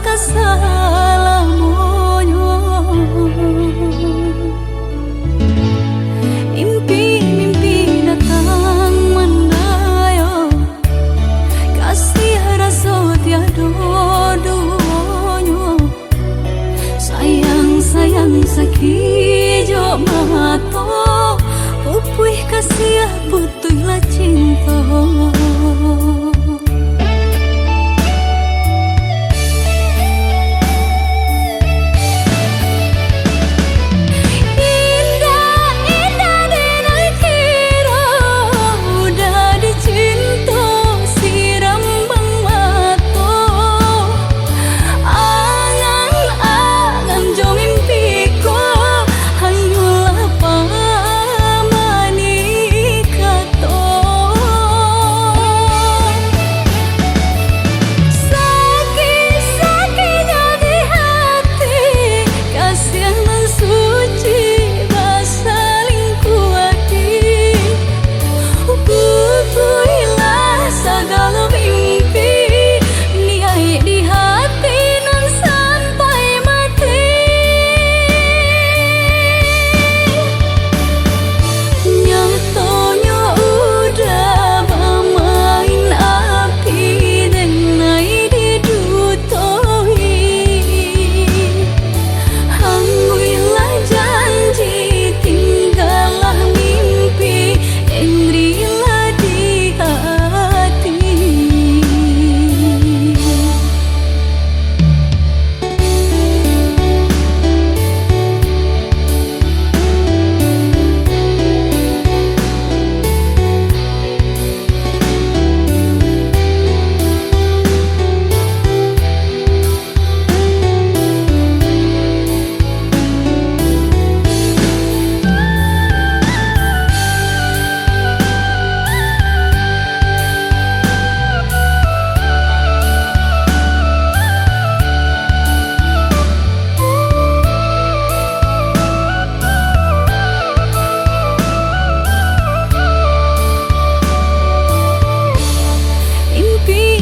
kasalamonyo. Mimpi-mimpi datang mendayo, kasih rasa tiada duonyo. Sayang-sayang sakijo mato, pupuih kasih putuhlah cinta.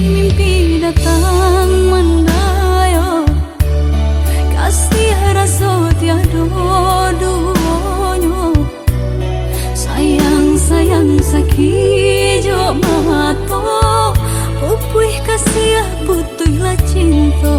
Mimpi datang mendayo, kasih rasa tiada duonyo. Sayang-sayang sakijo mato, pupuih kasih putuhlah cinta.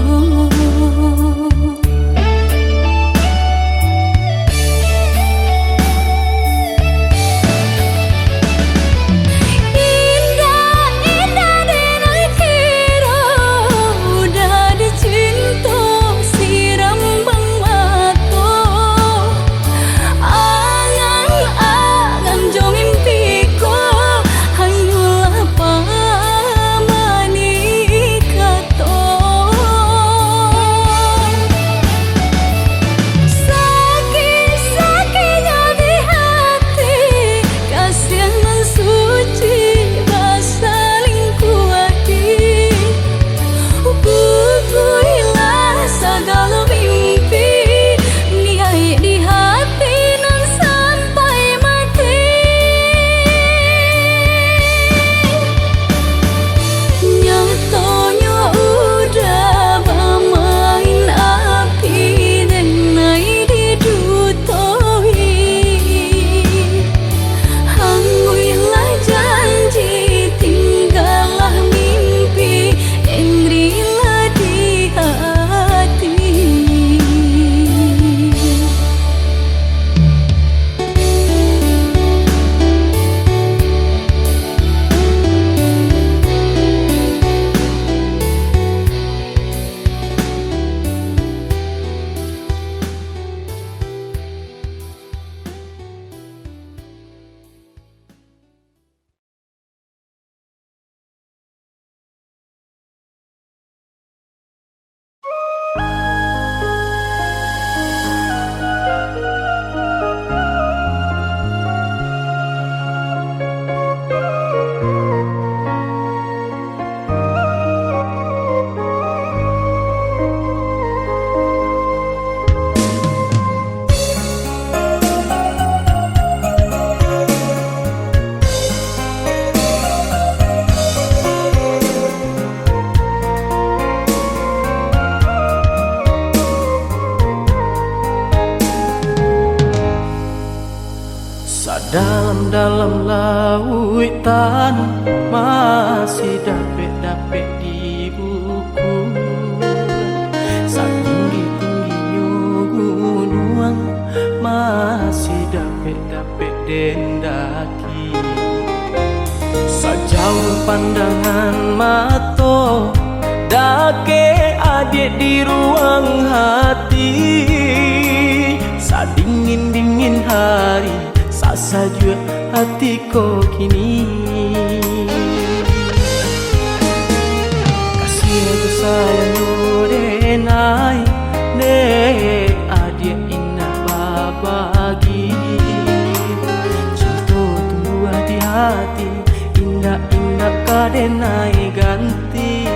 Dalam-dalam lautan masih dapet-dapet di buku. Satinggi-tingginya gunung masih dapet-dapet dendaki. Sejauh pandangan mata dake adik di ruang hati. Sadingin-dingin hari saja hatiku kini. Kasih aku sayang denai ne adik indah babagi. Cinta tumbuh di hati indah-indah kadenai ganti.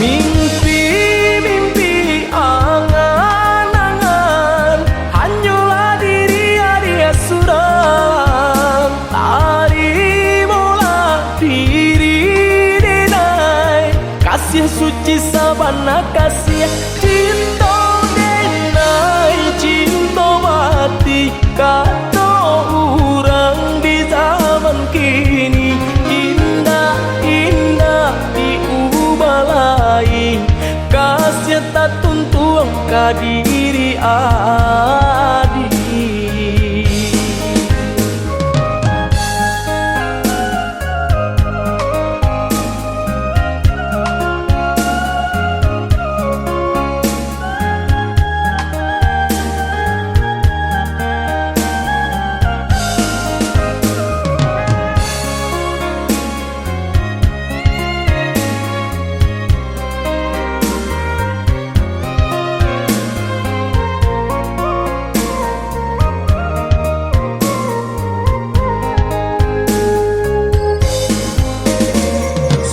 Mimpi-mimpi angan-angan hanyalah diri adia surang. Tari mola diri denai kasih suci sabana kasih cinta denai cinta mati kata orang di zaman kini. Indah-indah diubalai kasih tak tuntung ke diri adik.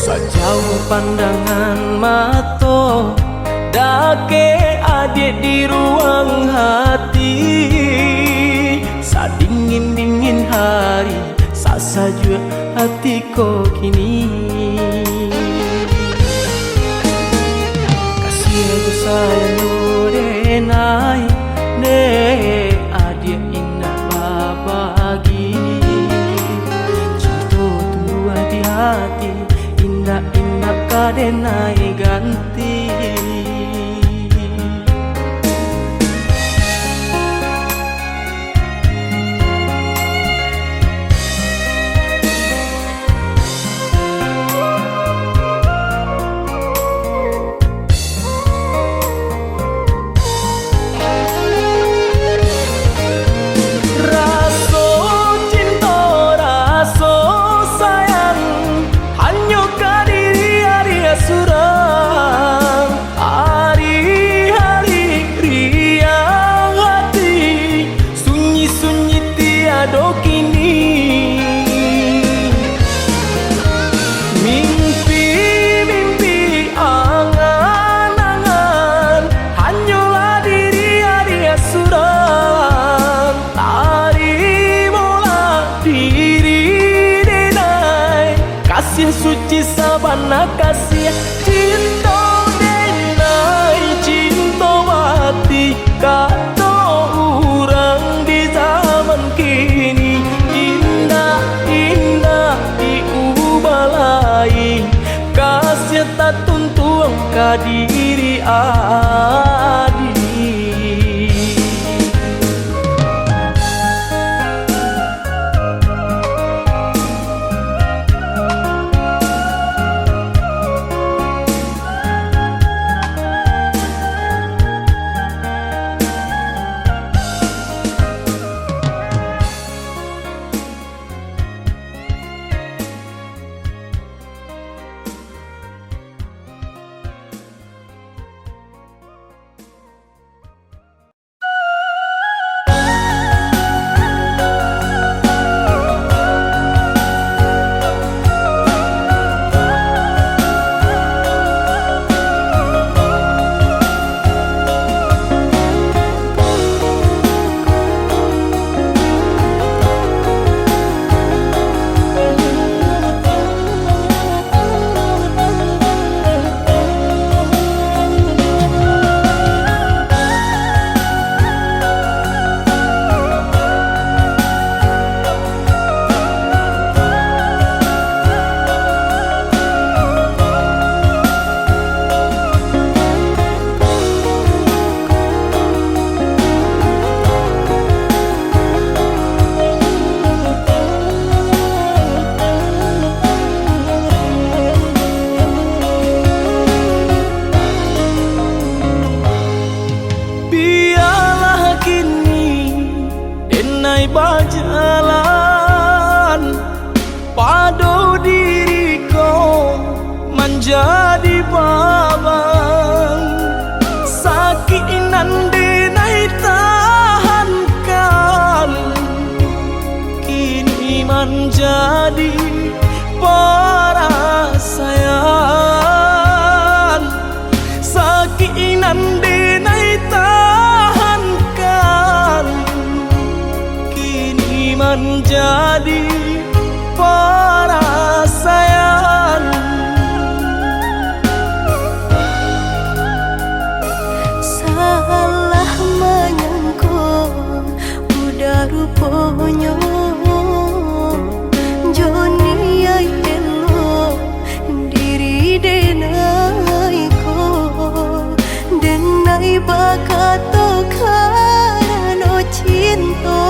Sejauh pandangan mata dake adik di ruang hati. Sadingin-dingin hari saja hatiku kini. Kasih aku sayang denai ne adik indah babagi. Cinta tumbuh di hati indah-indah kadenai ganti. Mimpi-mimpi angan-angan hanyalah diri adia surang. Tari mola diri denai kasih suci sabana kasih cinta denai cinta mati kata orang di zaman kini. Indah-indah diubalai kasih tak tuntung ke diri adik. berjalan padu diriku menjadi babang sakit nande nai tahankan kini menjadi perasaan sakit nande nai tahankan kini menjadi perasaan. Salah menyangka udah rupanya Joni ay elo diri denai ko denai bakato karano cinta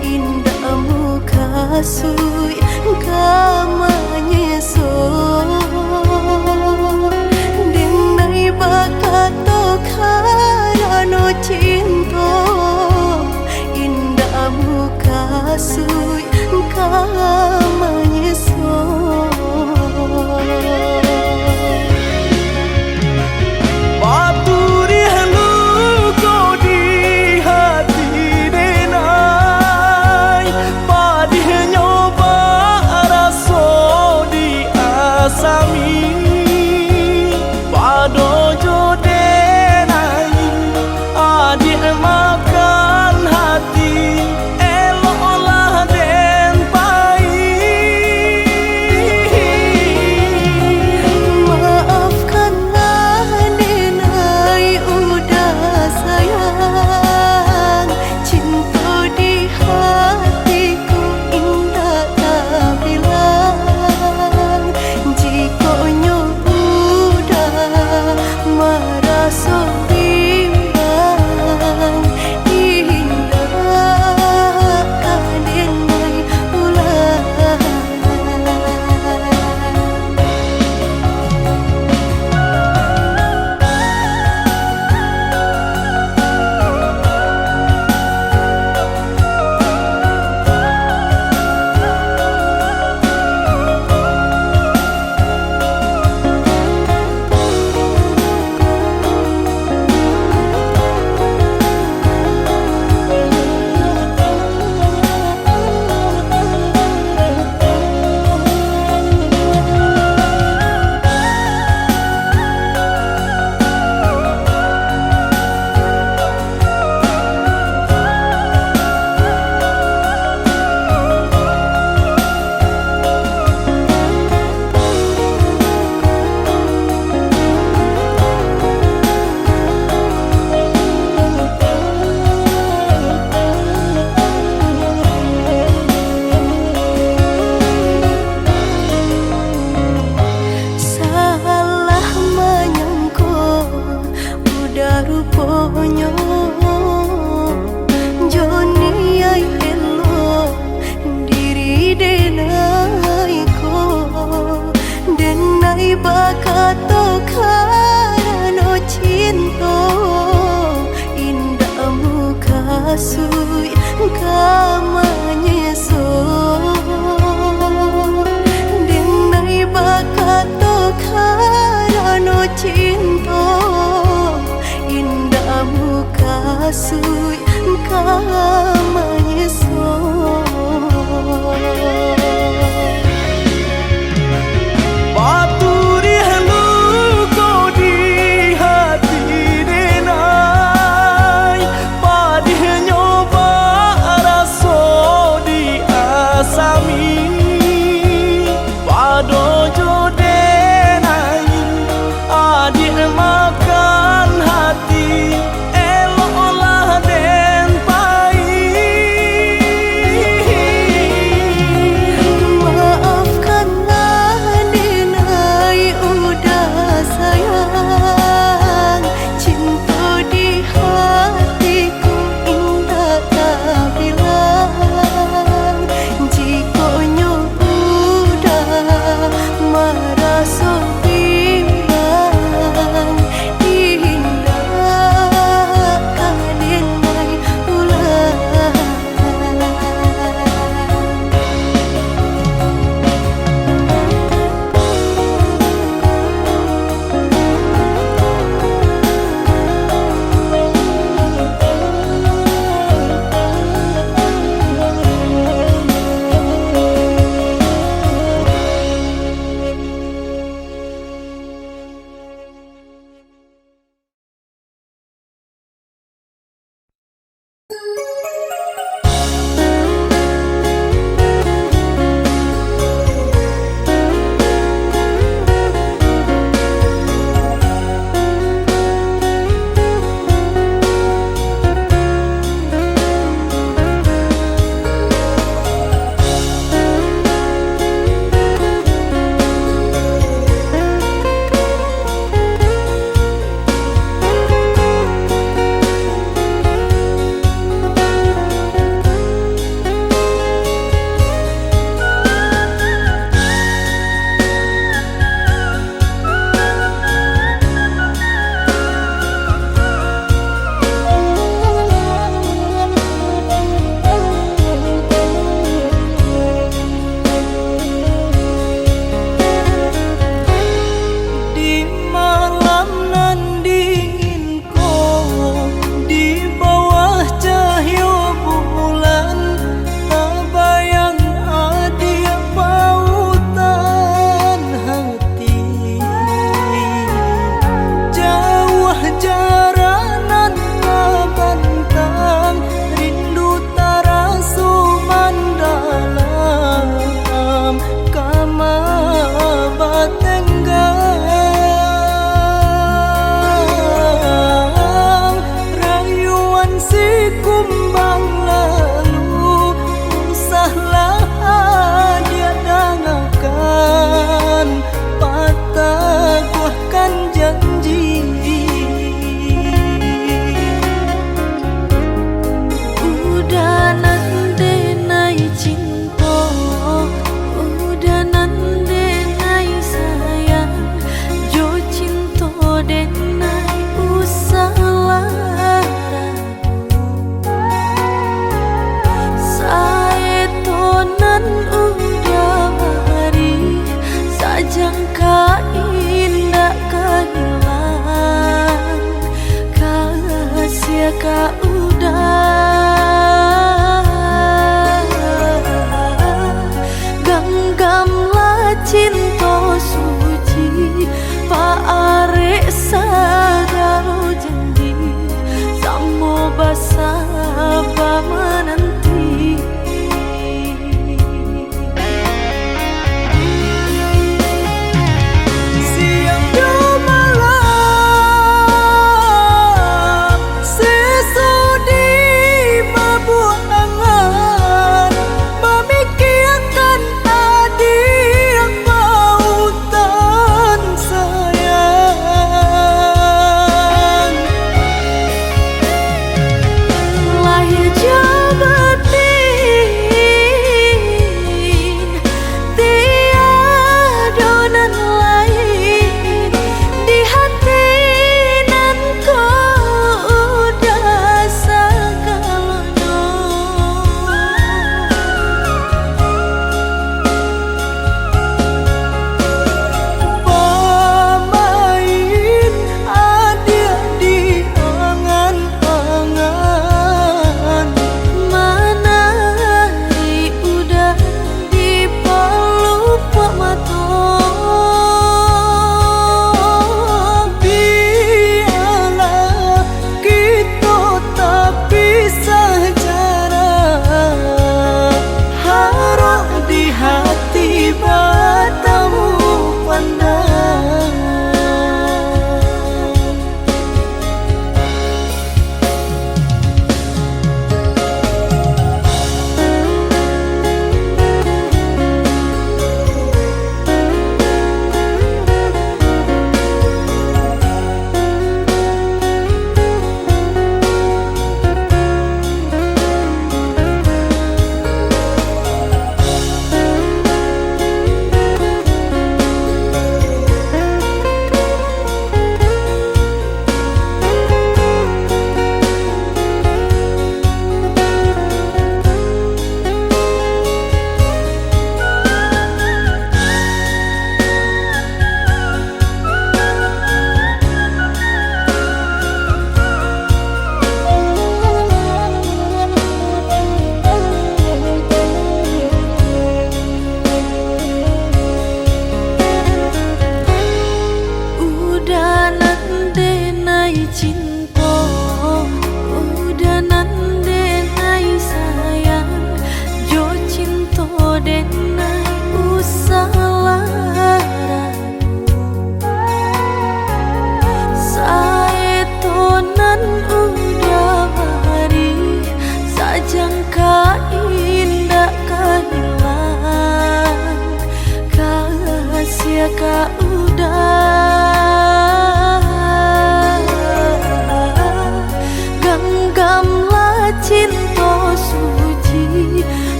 indah muka sui kamanya so denai bakato karano cinta indah muka sui kamanya so Paturi haluko di hati denai padih nyob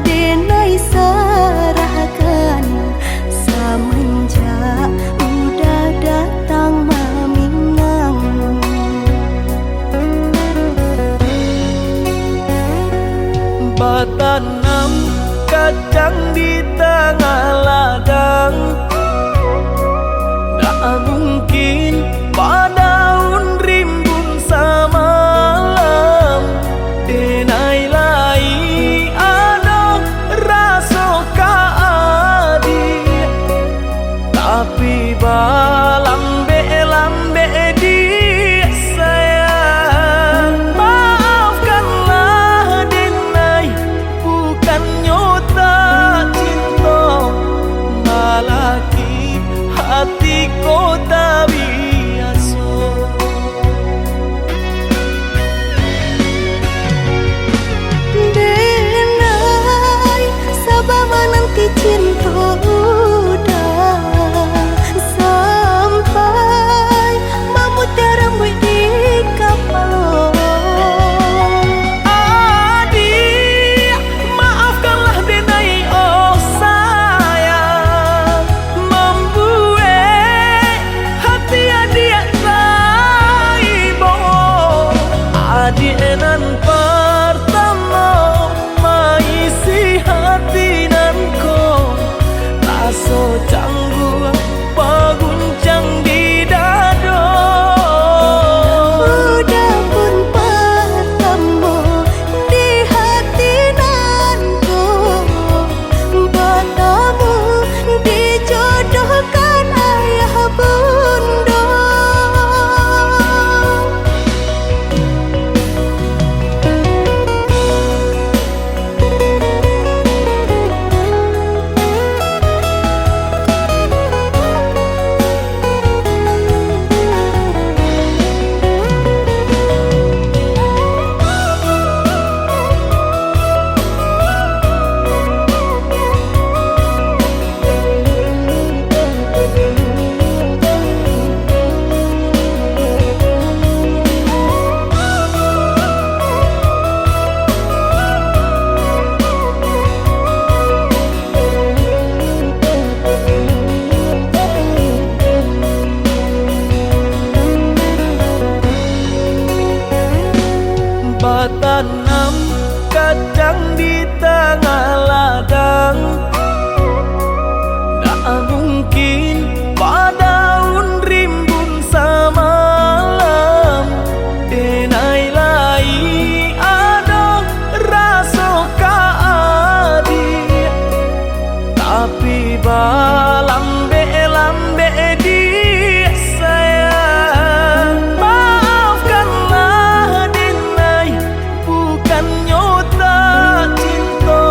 denai serahkan semenjak udah datang Maminang. Batanam kacang di tengah ladang, tak mungkin padaun rimbun samalam. Denai lai ada rasa kaadi, tapi balambe-lambe di sayang. Maafkanlah denai, bukan nyota cinta, malaki hati kota biasa. Denai sabama nanti cinta udah sampai memutih rambut di kapal. Adik, maafkanlah denai oh sayang, membuat hati adik taibo. Adik nan pertama maisi hati nan ko, rasa canggung paguncang di dado. Udah pun pertemu di hati nanku, bertemu dijodohkan ayah bunda. Batanam kacang di tengah ladang, tak mungkin padaun rimbun samalam. Denai lai ada rasa kaadi, tapi balambe-lambe di sayang. Maafkanlah denai, bukan nyota cinta,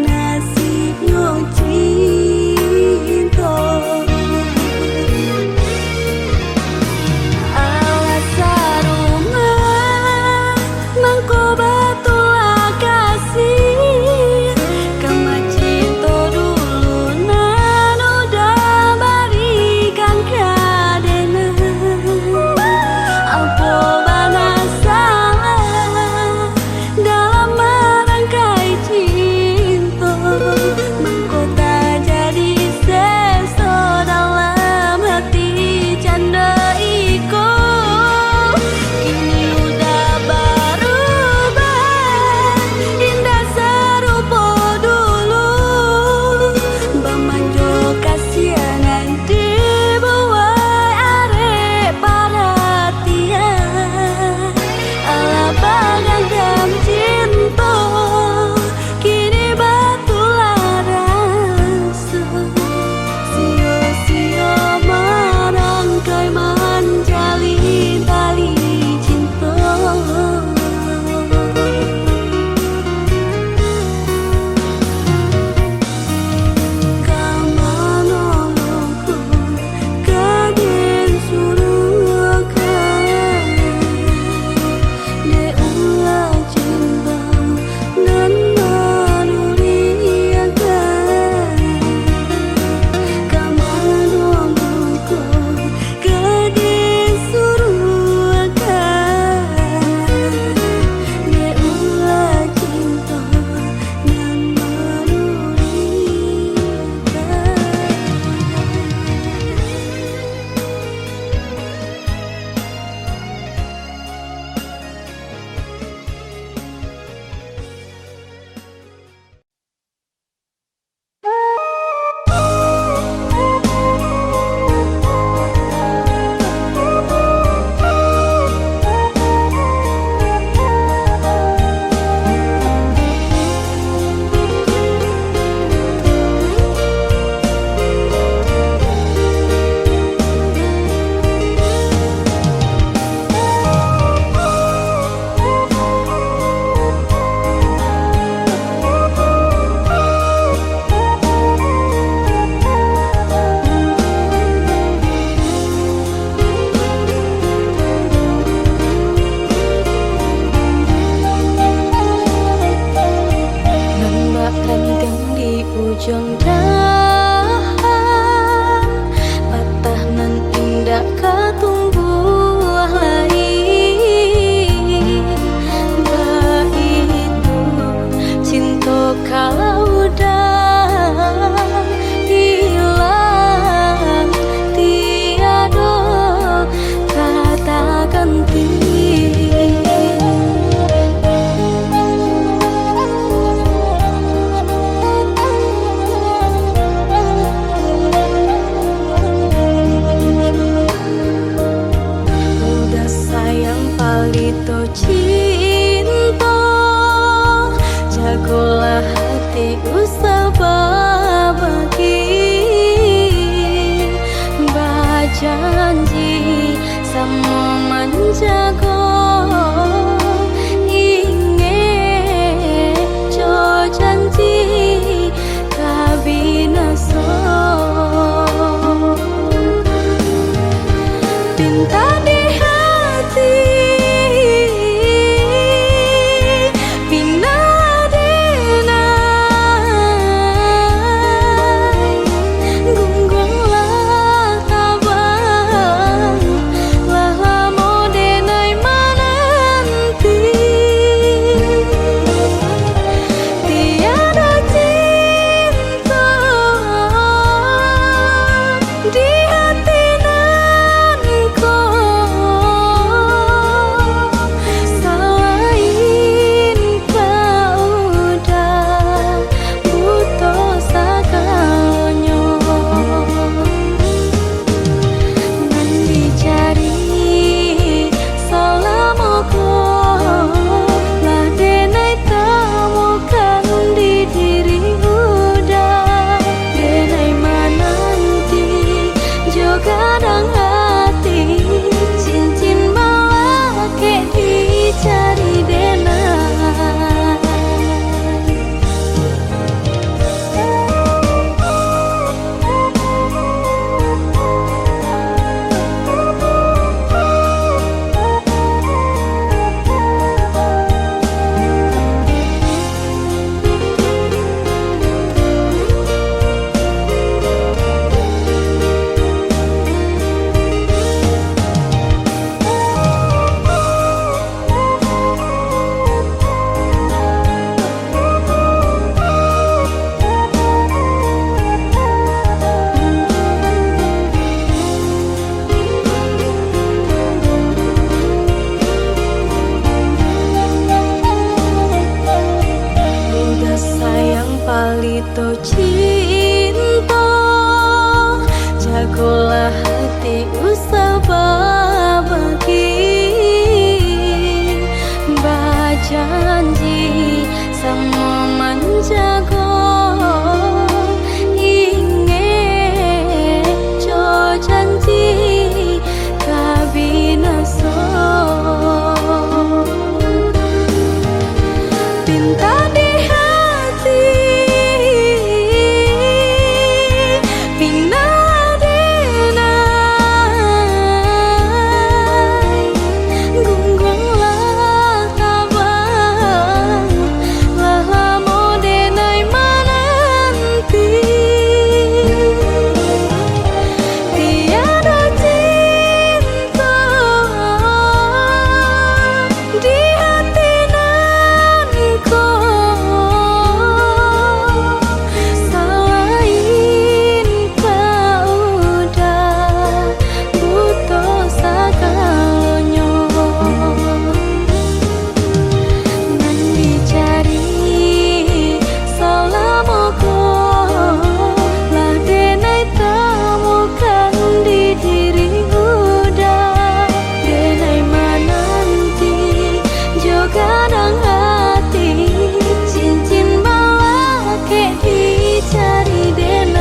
nasibnya cinta. Alasan rumah mangko batu kasih kama cinta dulu nan udah berikan kadena apa bana salah dalam merangkai cinta mahkota jadi seso dalam hati canda iko kini udah berubah indah serupa dulu bamanjo kasianan dibuai arek perhatian ala bagandam cinta kini batu rasa sia-sia merangkai menjalin tali cinta. Kamanolongku kagen suruhkan de ulah cinta dan menuriakan. Kamanolongku kagen suruhkan de ulah cinta dan nembak renggang di ujung dahan patah nan indah ketumbuh lain begitu cinta kalau udah hilang tiada kata ganti. Udah sayang palito cinta jagolah hati itu cinta, jagolah hati usah berbagi, berjanji sama menjaga, ingin jo janji kabinaso. Pinta di hati, pinta denai, gunggunglah tabang, lalamu denai menanti. Tiada cinta di hati nanko, selain kau udah butuh segalanya. Nan dicari selamaku, lah denai temukan di diri udah, denai menanti juga dang hati, cincin malah ke dicari denai.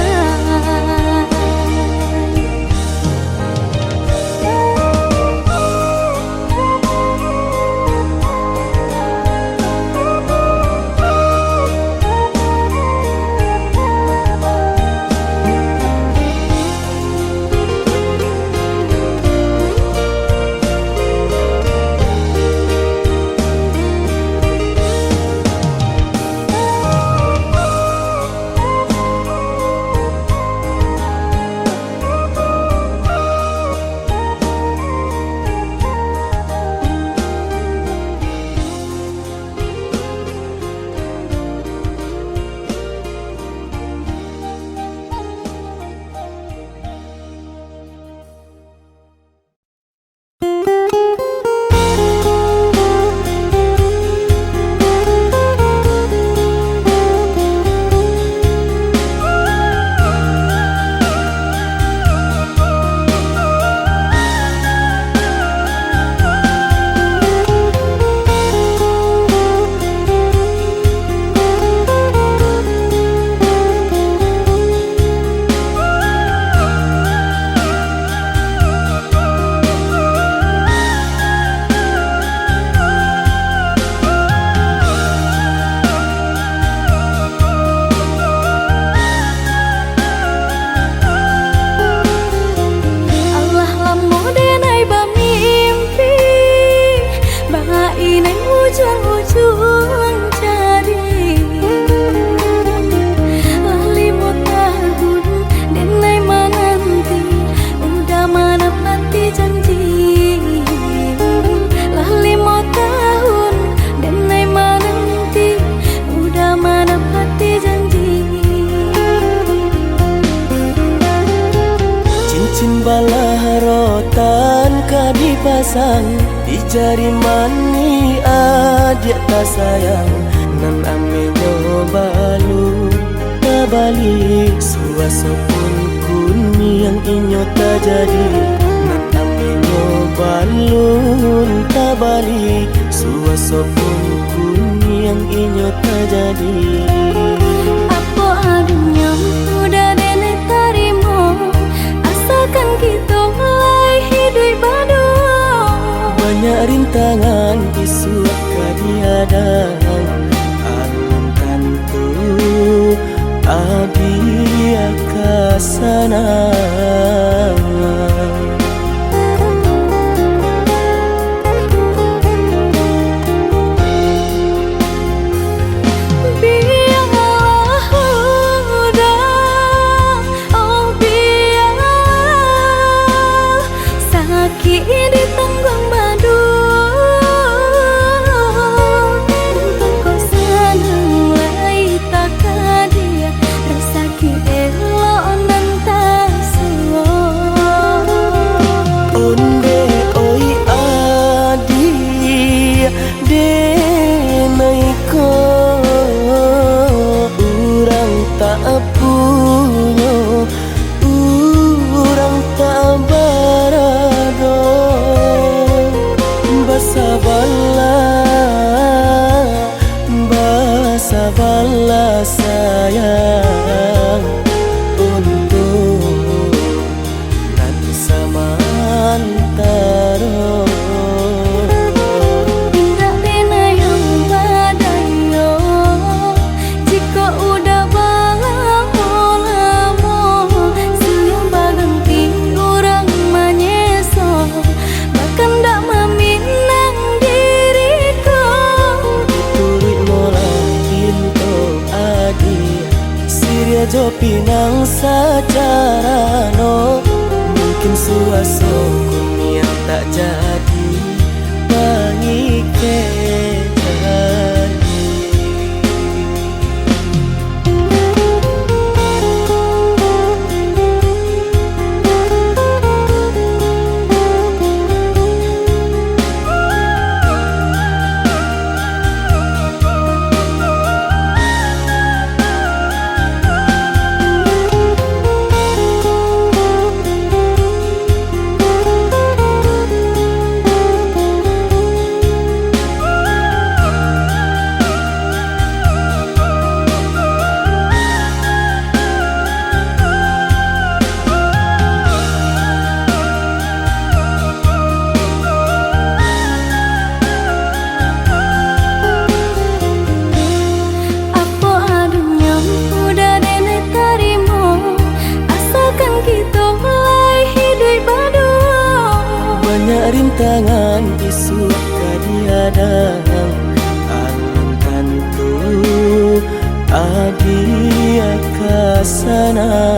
Allah lamu denai bamimpi, bahai neng ujung-ujung jadi, lalimu tahun denai menanti, udah menepati janji. Lalimu tahun denai menanti, udah menepati janji. Cincin balah rotan ka dipasang di jari mani adik tak sayang, nan amenyo balu tabali suasopun kuni yang inyo tak jadi, nan amenyo balun tabali suasopun kuni yang inyo tak jadi. Apa adanya udah nenek terima, asalkan kita mulai hidup baru. Banyak rintangan isu kadiadang, alun tentu abi akasana. Biarlah udah, oh biar sakit di tunggang badu, untuk kau senang lai tak dia, rasa ki elok nan tak tak punya, urang tak barado. Basa bala sayang untuk nan samantaro. Indah rena yang badayo, jika udah lamo siang baganti orang manyeso, bahkan ndak meminang diriku. Turit mola pinto adi, siria jo pinang sacara no. Mungkin suaso kunia tak jadi pangike jadi. Banyak rintangan isu kadiadang, alam tentu adia kasana.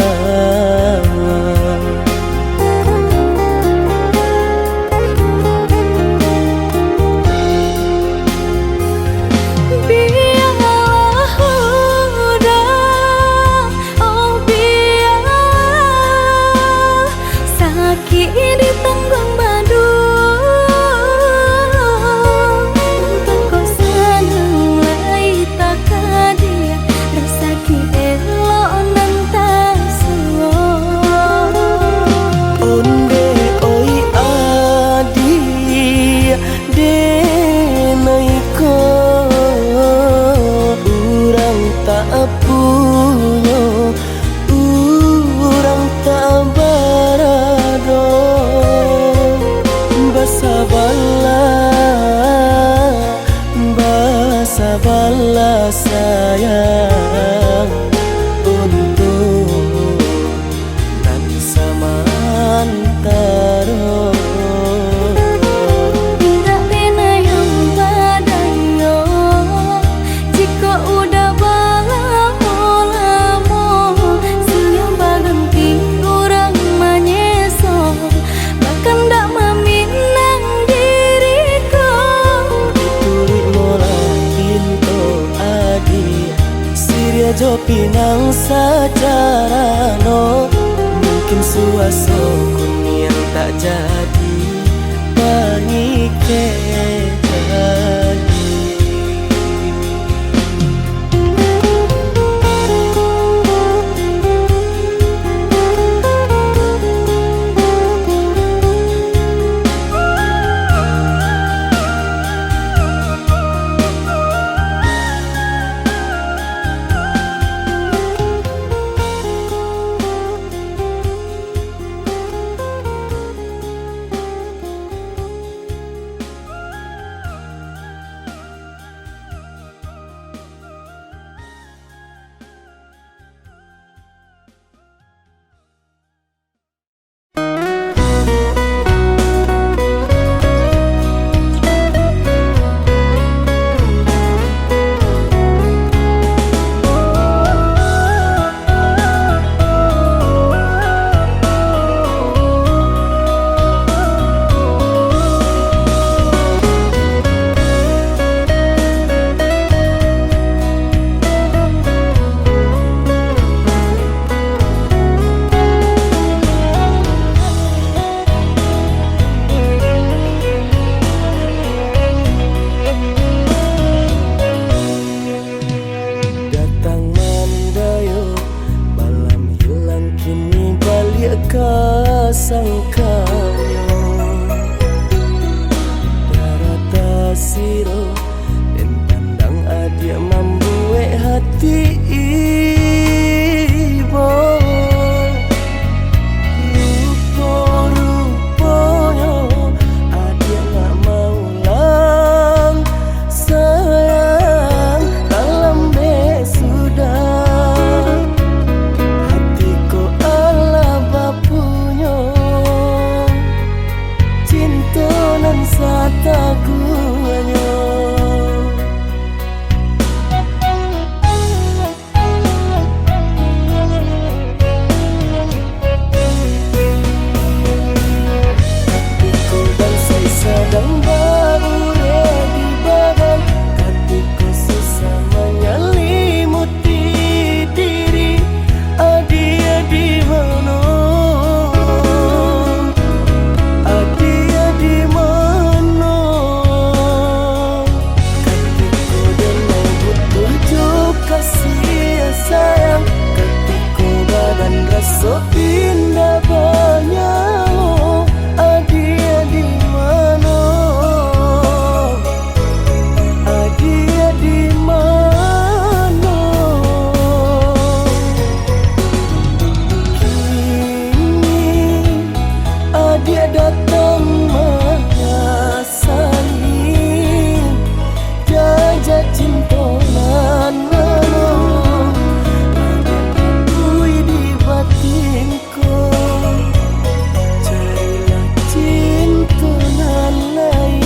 Ini tanggung badu, tangko seneng lai tak kadia, rasa ki elok nan tak suwo. Onde oi adi denaiko, urang tak punya, urang tak barado. Basa bala sayang untuk nan samantaro. Indah rena yang badayo, jika udah lamo siang baganti orang manyeso, bahkan ndak meminang diriku. Turit mola pinto adi, siria jo pinang sacara no. Mungkin suaso kunia tak jadi pangike jadi. sayang ketika badan rasa indah banyak. Adia di mana? Adia di mana? Kini adia datang mengasali jajak cinta nan mana. Kui di batinku cailah cinta nan lain.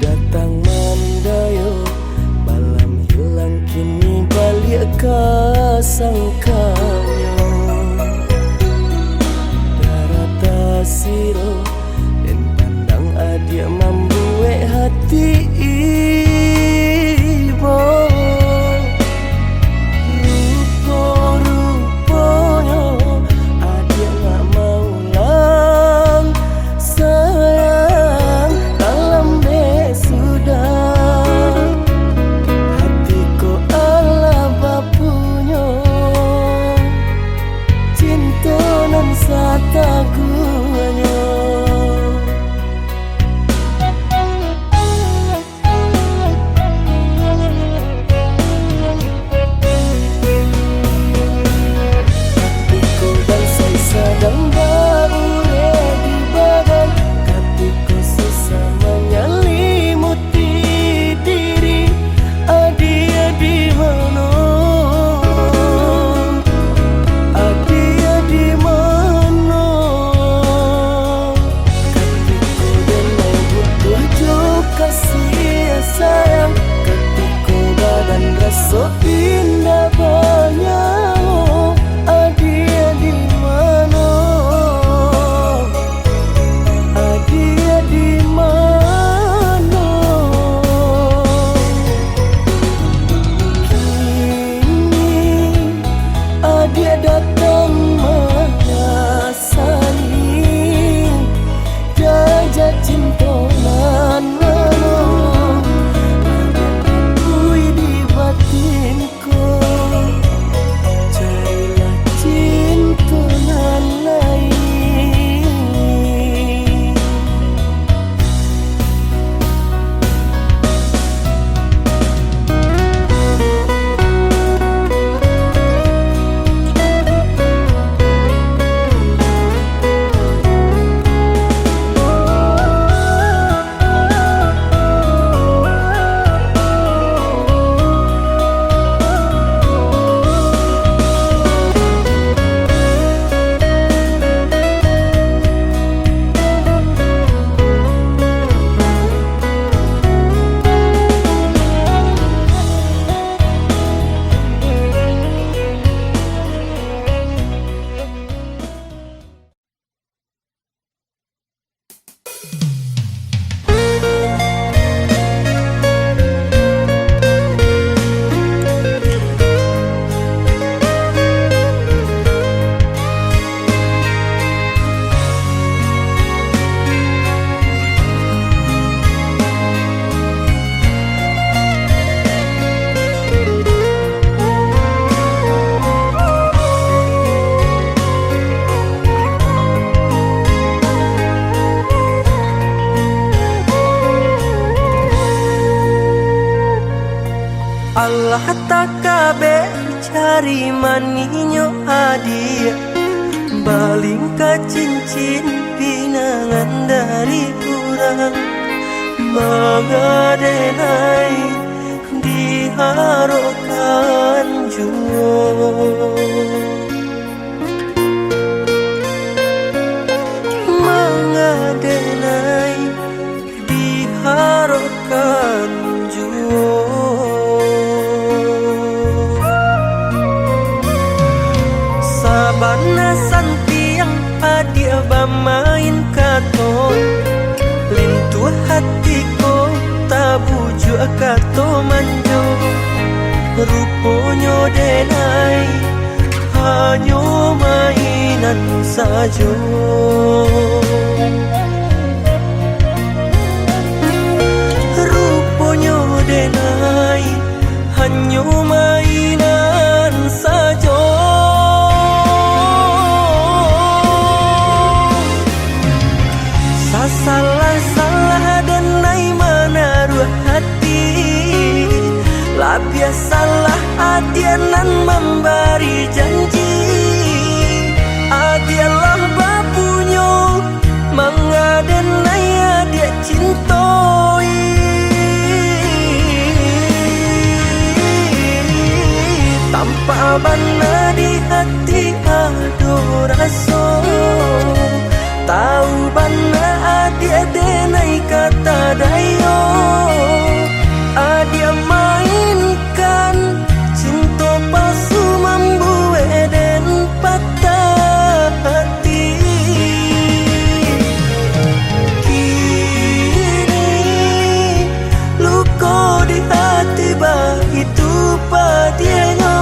Datang mandayo malam hilang kini balik kasangkanyo. Darata siro dan pandang adia membuat hati ibu. Rupa-rupanya adia gak mau lang sayang dalam sudah hatiku ala bapunya cinta nan sataguanya. Hatiku bangsai sedang berure di badan, hatiku susah menyelimuti diri. Adia di mana? Adia di mana? Hatiku denai butuh juga kasih sayang ketika badan rasa indah banyak. Adia di mana? Adia di mana? Kini adia datang mengasali jajak cinta nan mana. Kui di batinku cailah cinta nan lain. Allah tak kabe cari maninyo adia baling ka cincin pinangan dari kurang magadenai di haroka kato manjo ruponyo denai hanya mainan saja. Ruponyo denai hanya mainan saja. Salah-salah dan nai menaruh hati, lah biasalah adianan memberi janji. Adialah bapunyo mengaden nai adia cintoi. Tanpa bana di hati ado raso, tahu bana adia denai kata dayo. Adia mainkan cinta palsu membuat dan patah hati. Kini luka di hati bah itu padianya.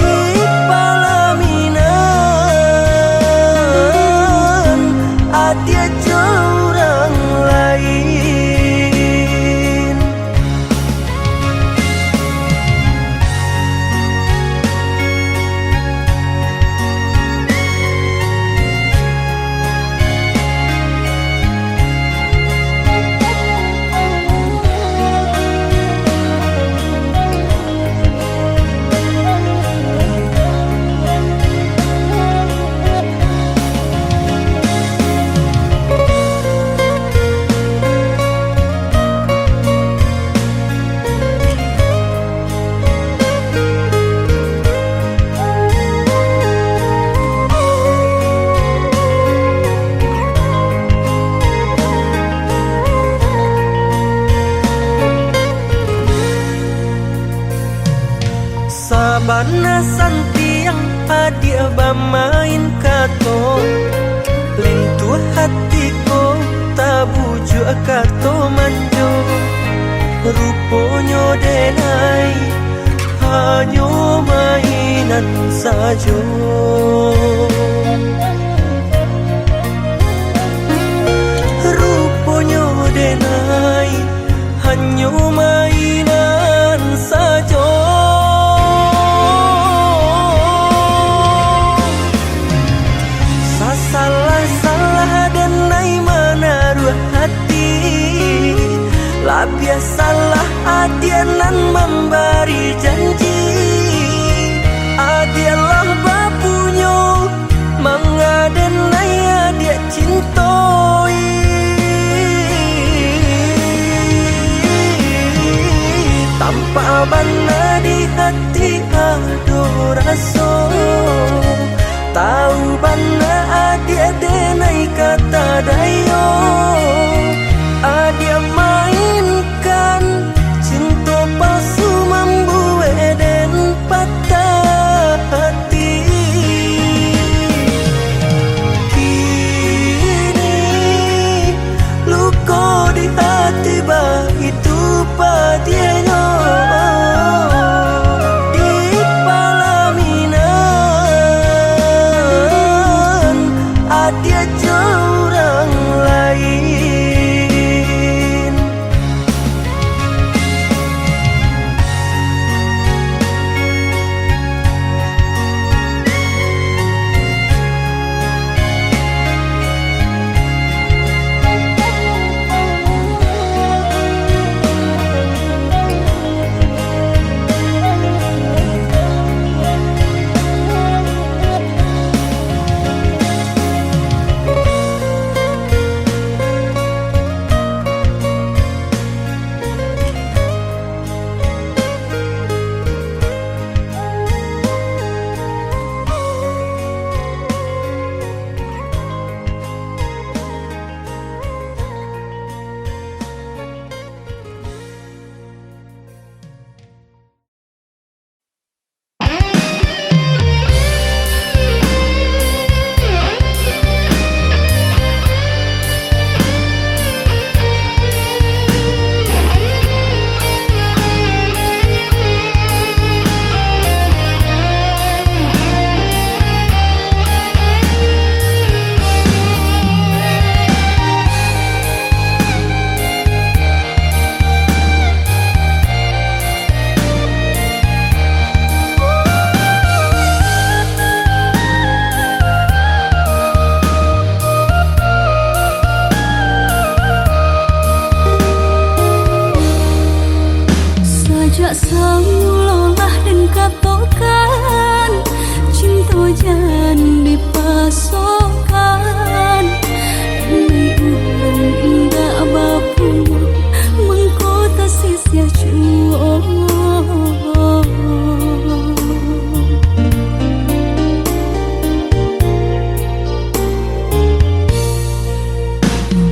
Di palaminan adia orang lain. Sabana santiang adia bamain kato, lintu hatiko tabuju kato manjo. Ruponyo denai hanya mainan saja. Ruponyo denai hanya mainan saja. Salah dan nai menaruh hati, lah biasalah adianan memberi janji. Adialah bapunyo mengaden nai adia cintoi. Tanpa bana di hati ado raso, tahu bana adia denai kata dayo. Adia mainkan cinta palsu membuat dan patah hati. Kini luka di hati bah itu padianya. Di palaminan Lolah dan katokan cinta jan dipasokan Andai ulung indah bapu mengkota sisia cuo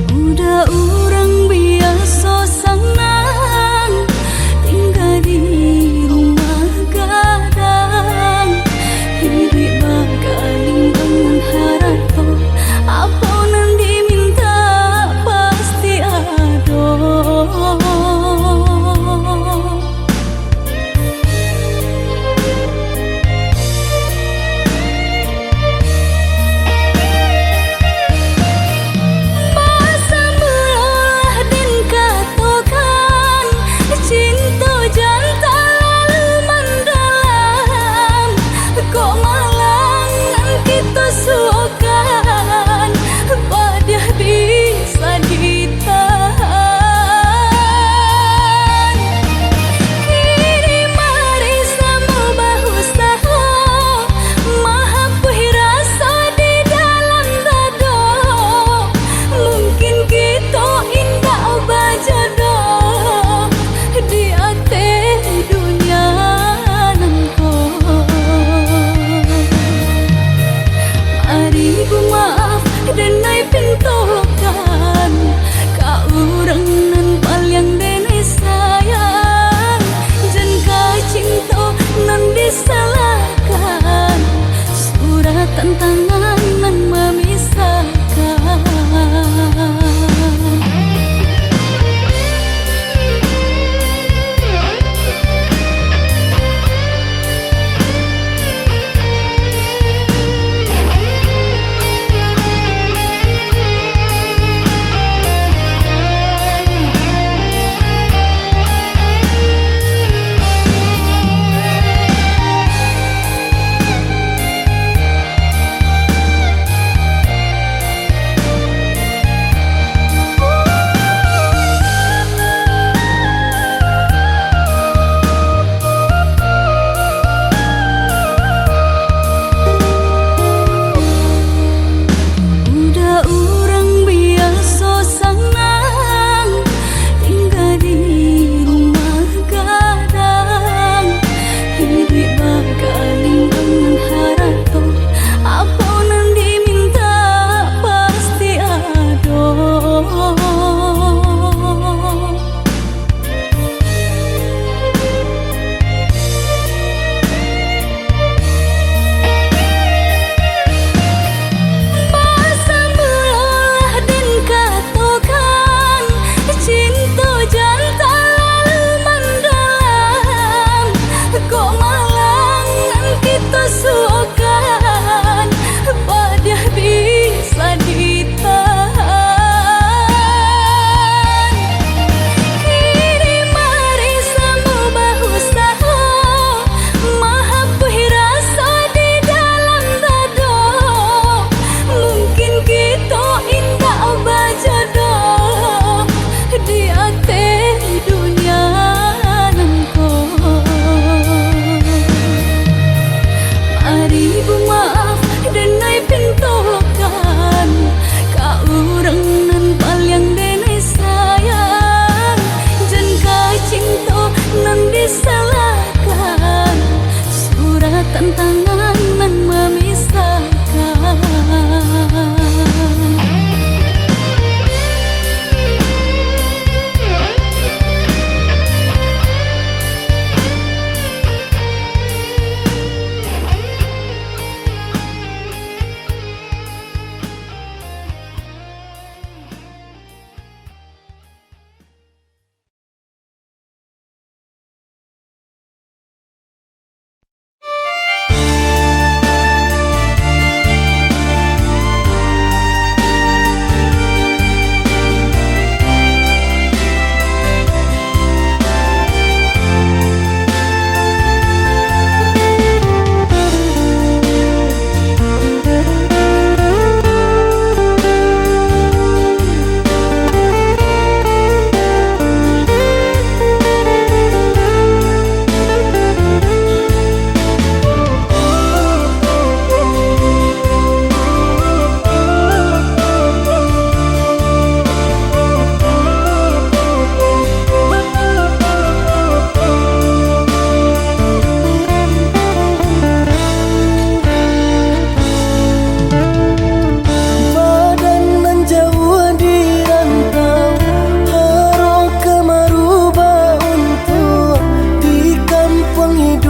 Udah orang biasa senang tinggal di rumah gadang hidup bakal lingkungan harapan apa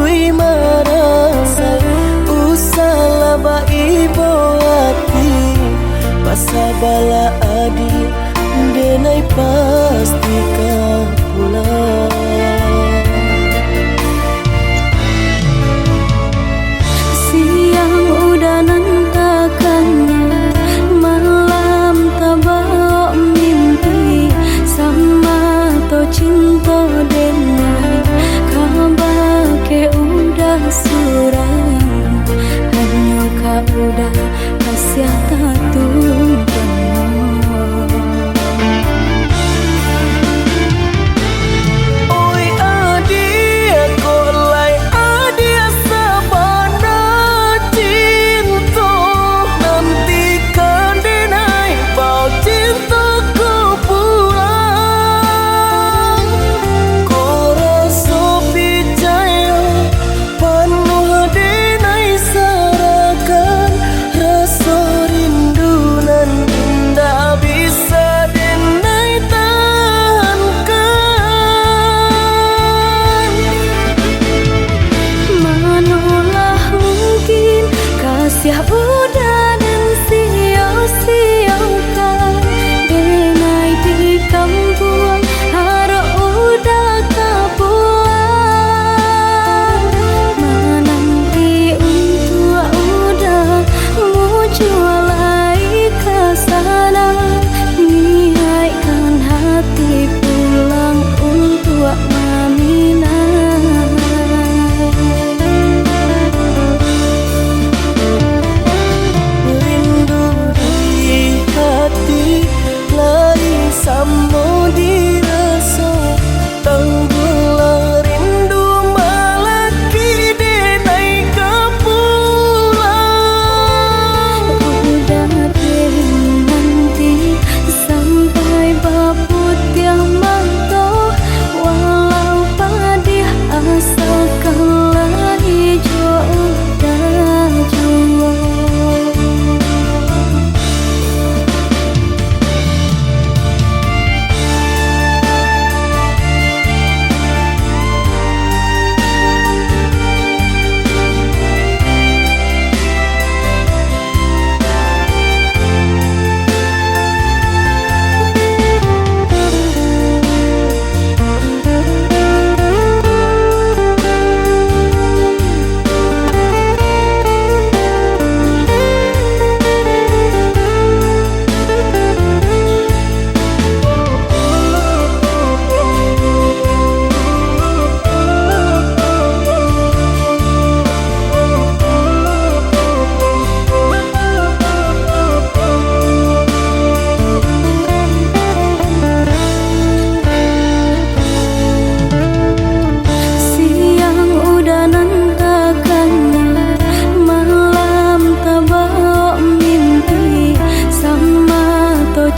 kui marasa usala ba ibo hati pasabala adi denai pasti kau pulang. Siang udah nantakannya, malam tabak mimpi sama to cinta denai kabar ke udah suram hanya kau udah kasih tatu ya udah dan sia-siakan denai di kampung harap udah kapuan menanti untuk udah mau jualai ke sana niatkan hati pulang untuk Mamina. Samo dirasa tanggulah rindu malaki denai kepulang. Udah nanti sampai babut yang manto walau padih asal kalah hijau udah jua.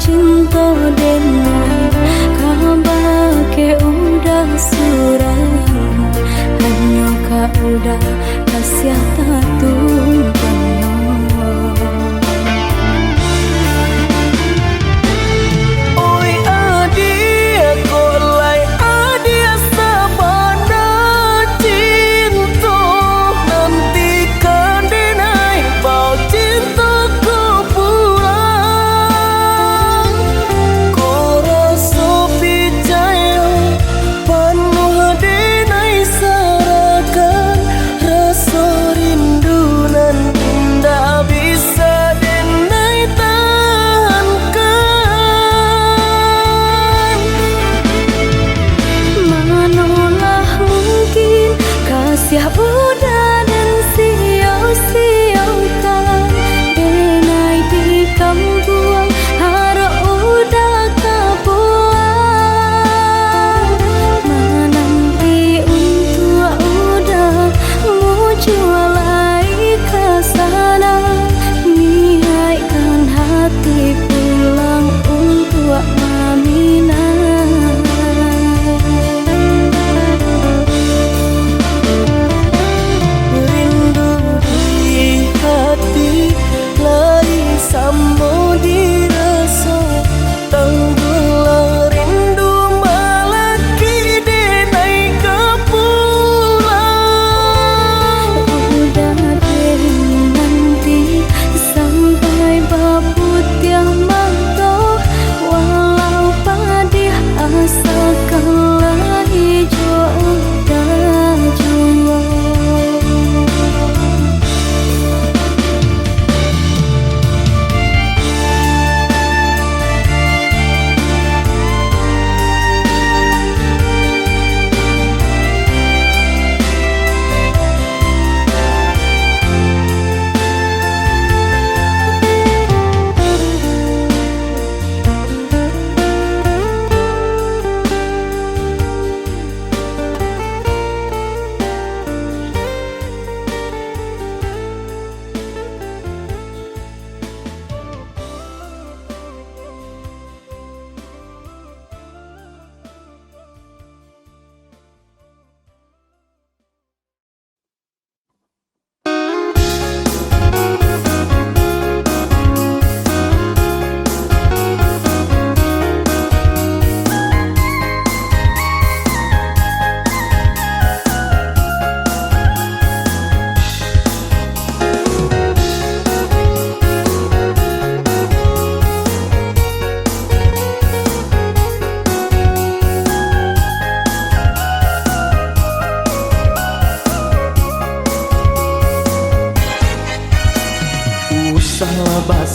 Cinta denai kabar ke udah suram hanya kau udah kasih tatu ya udah dan sia-siakan denai di kampung harap udah kapuan menanti untuk udah mau jualai ke sana niatkan hati pulang untuk Mamina.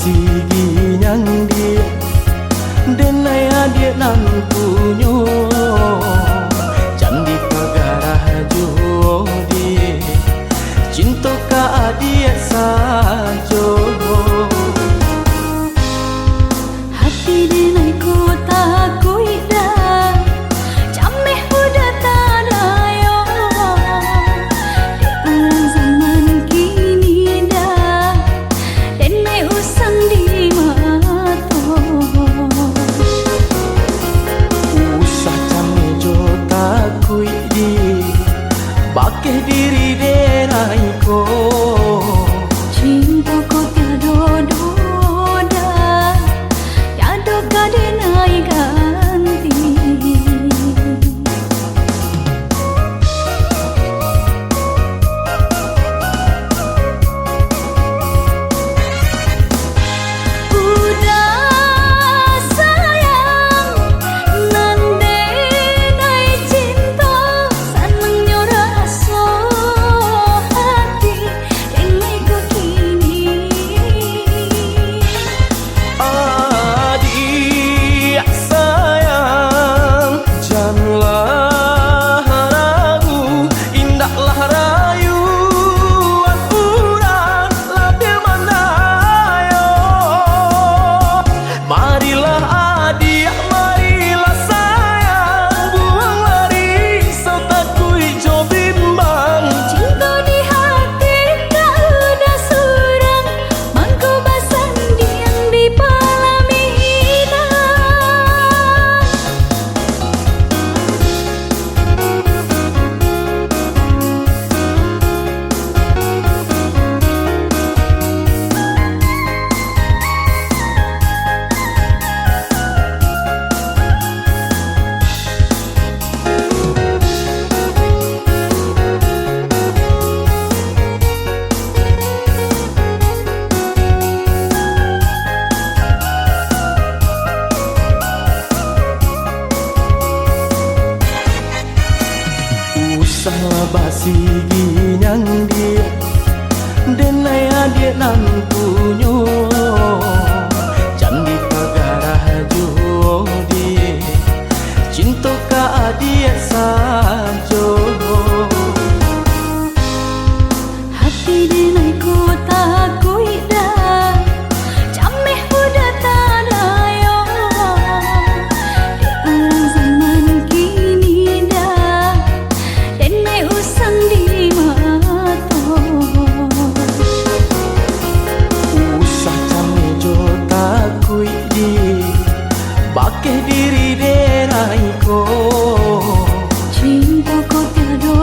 basi ginyang dia denai dia nan punyo candi pagarah jodi cinta ka dia sajo hati denai ku takui dah cameh udah tadayo di ulang zaman kini dah denai usang di mato usah came jo takui di bakeh diri denai ko cinta ko tiado doda tiado kadenai ganti udah sayang nande nai cinta senengnya rasa hati dengai ku kini adik sayang janganlah ragu indahlah rayuan urang labir manayo marilah adik marilah sayang buang lari serta kui jo bimbang cinta di hati tak udah surang mangku basang diam di palamina usahlah basi ginyang dia denai dia nan punyo candi pagarah jodi cinta ka dia sajo hati denai ku takui dah cameh udah tadayo di ulang zaman kini dah denai usang di mato usah came jo takui di bakeh diri denai ko cinta ko tiado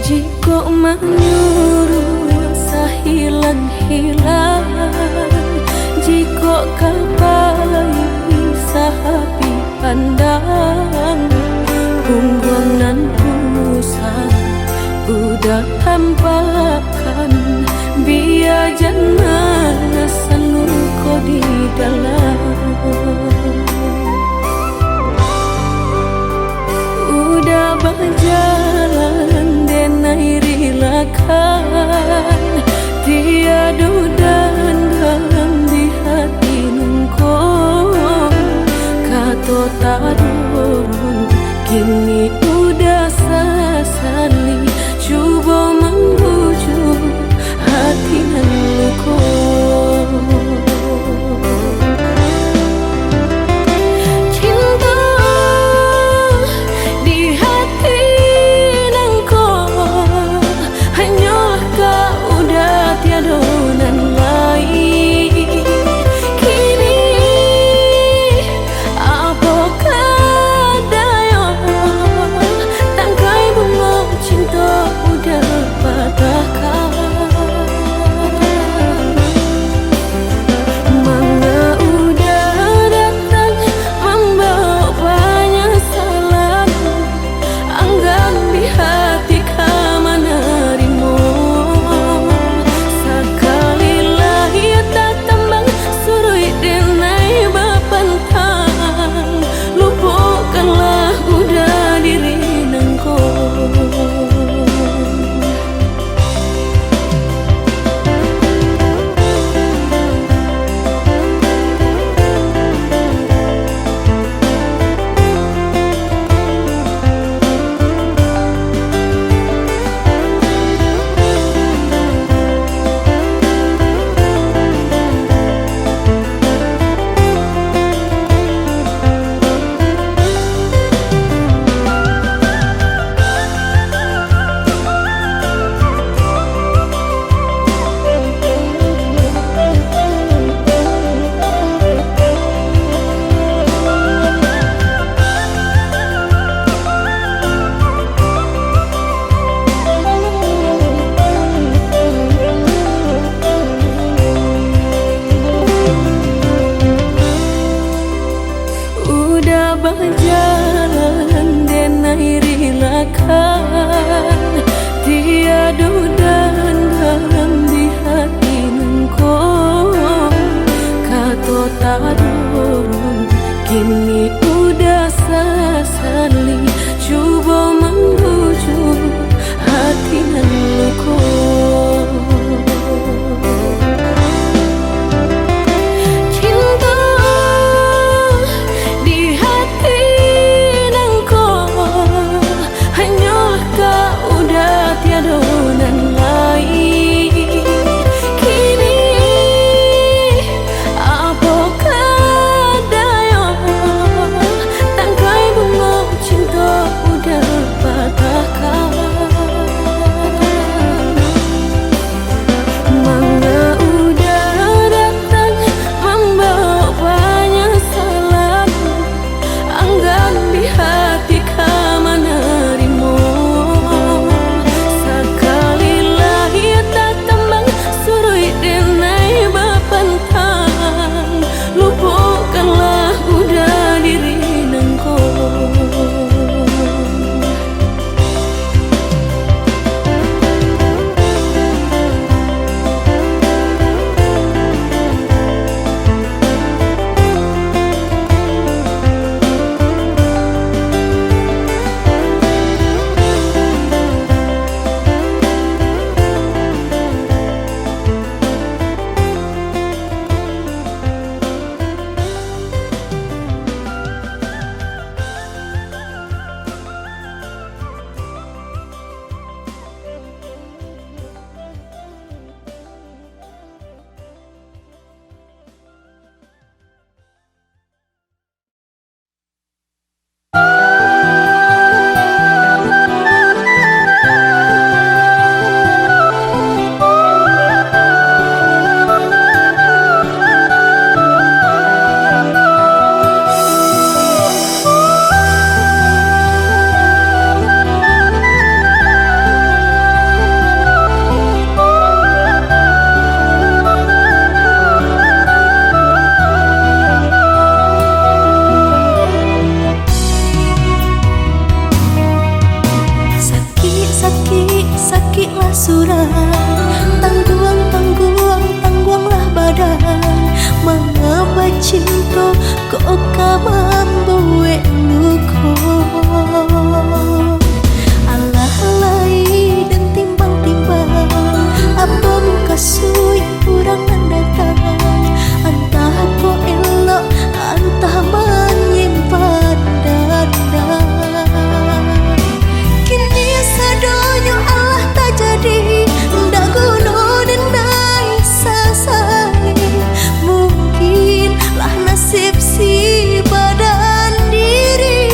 Jika menyuruh sahilang-hilang, jika kapai sahapi pandang, punggungan pusat udah tampakkan, biar jangan seluruh kau di dalam. Udah berjalan denai rilakan, tiada dan dalam di hati nungko. Kata tadun kini udah sesali, cuba membujuk hati nan luko. Berjalan denai rilakan, tiada dan dalam di hati nungko. Kata tadun kini udah sesali, cuba membujuk hati nan luko. sakitlah surah. Tangguanglah badan. Mengapa cinta kok kamambuek luko. Alah-alai dan timbang-timbang. Apa muka sui kurang datang. Entah kok elok, entah menyimpan dada. Kini sadonyo Allah tak jadi. Ndak guna denai sasali. Mungkin lah nasib si badan diri.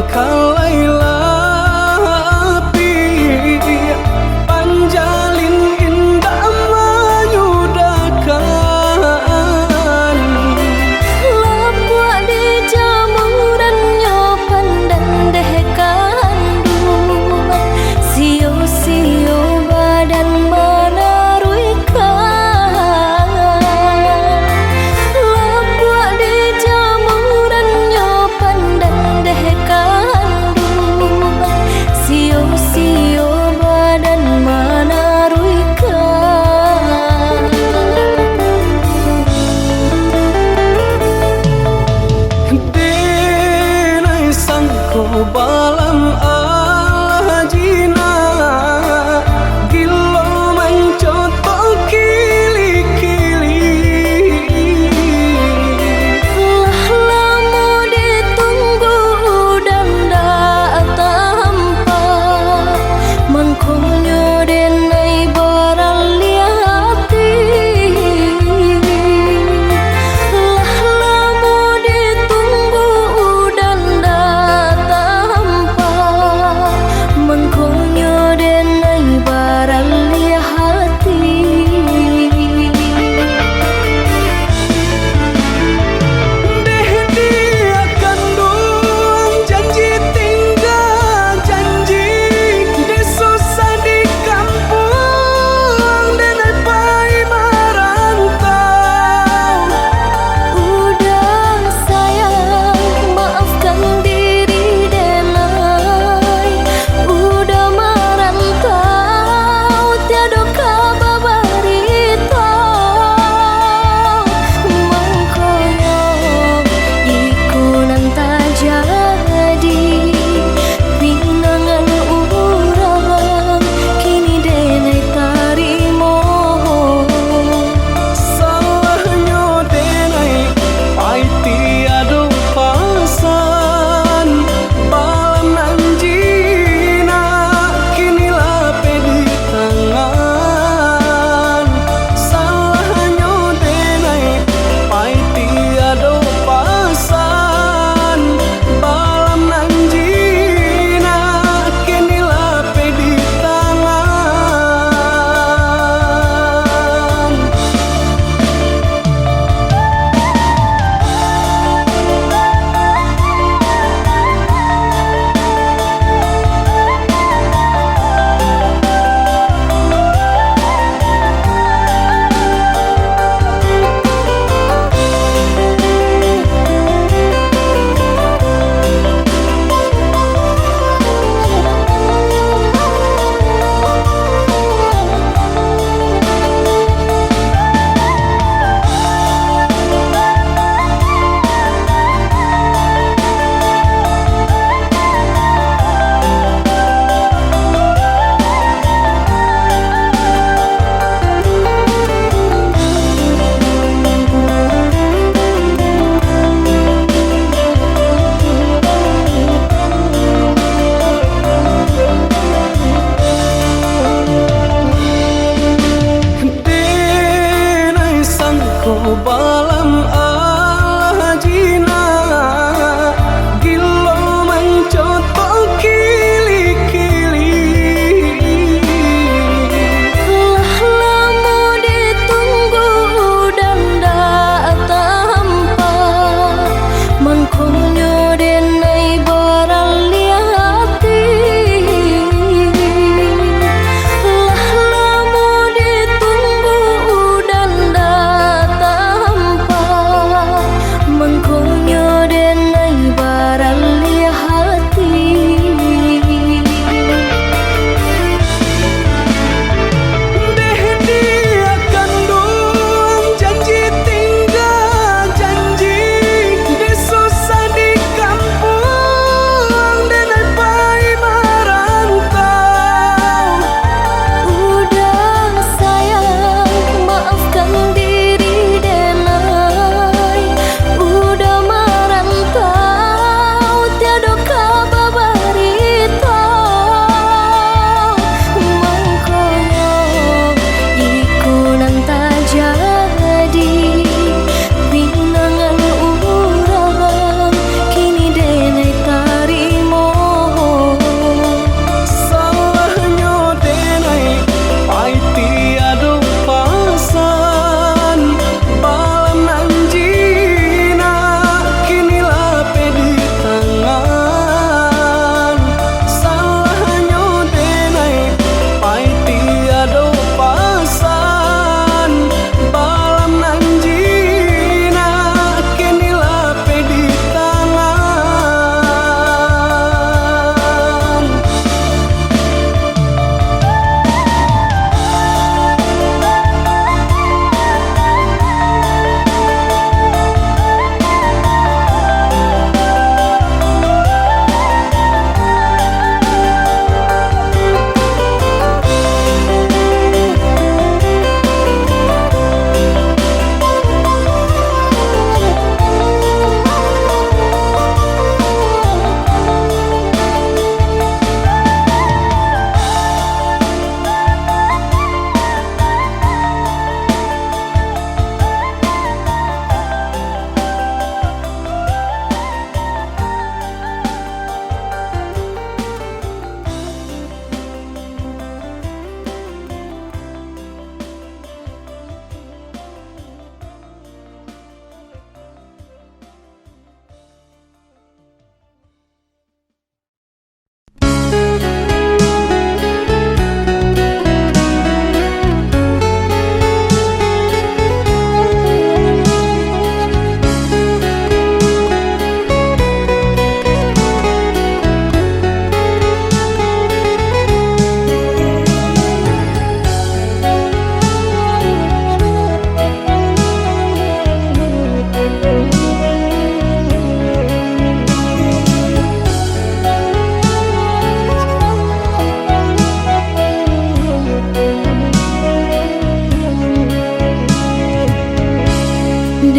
kalailapi panjalin indah mayudakan Lapua di jamurannya pandan deh kandung Sio-sio badan menaruikan Lapua di jamurannya pandan deh kandung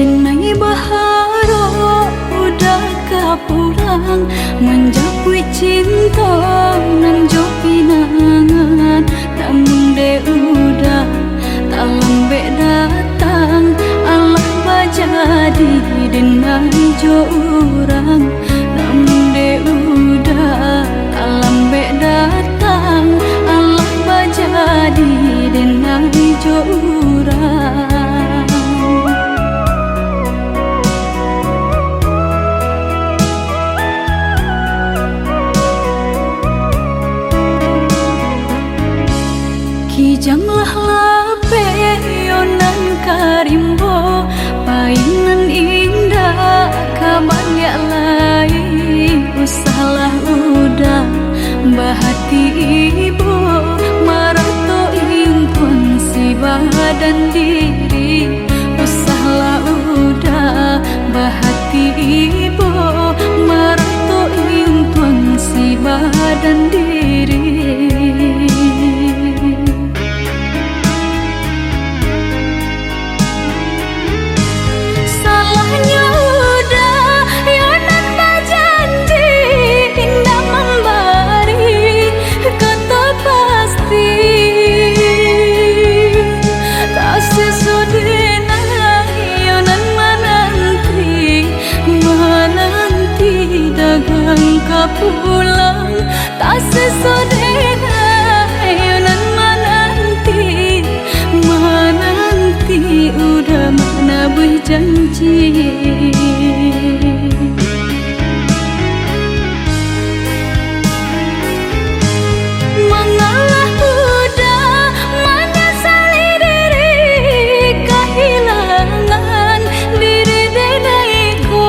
Dinai baharo udah kapulang menjapui cinta nan jo pinangan, namun de udah tak lambe datang Allah bajadi dinai jo urang, namun de udah tak lambe datang Allah bajadi dinai jo urang. Kijanglah lape yonan karimbo, painan indah kabanyak lain, usahlah udah bahati ibu marato impun si badan diri, usahlah udah bahati ibu marato impun si badan diri. Pulang tak sesodena yonan menanti udah mana berjanji. Mengalah udah menyesali diri kehilangan diri denaiku.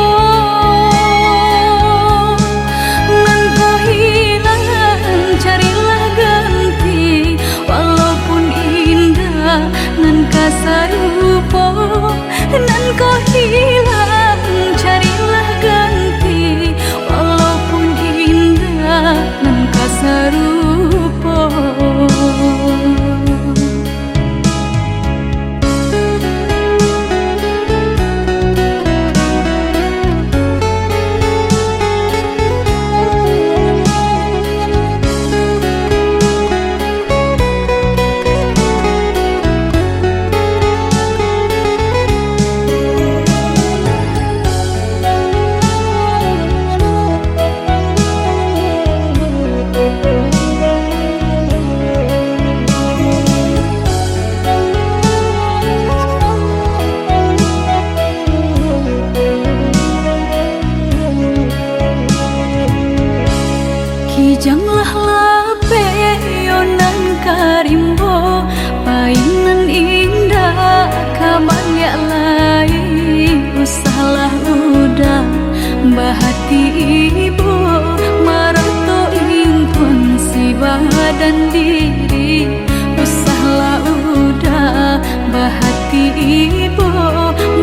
Sarupo nan kau hilang, carilah ganti walaupun indah nan kau sarupo. Kijanglah lape yonan karimbo, painan indah kabanyak lain, usahlah udah bahati ibu marato impun si badan diri, usahlah udah bahati ibu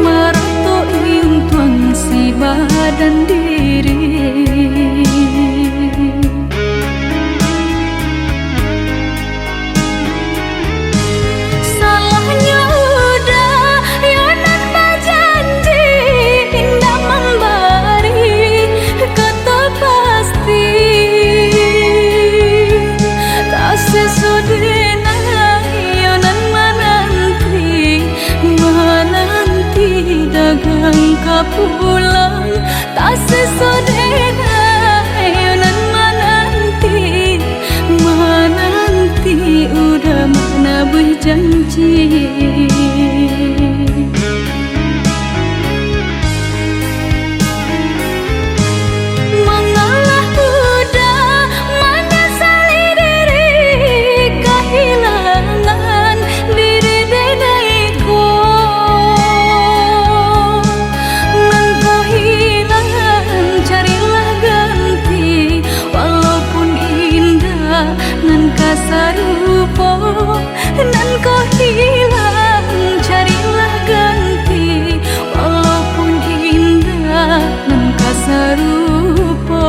marato impun si badan diri. Pulang tak sesodena yonan menanti udah mana berjanji. Mengalah udah menyesali diri kehilangan diri denaiku. Sarupo nan kau hilang, carilah ganti walaupun indah nan kau sarupo.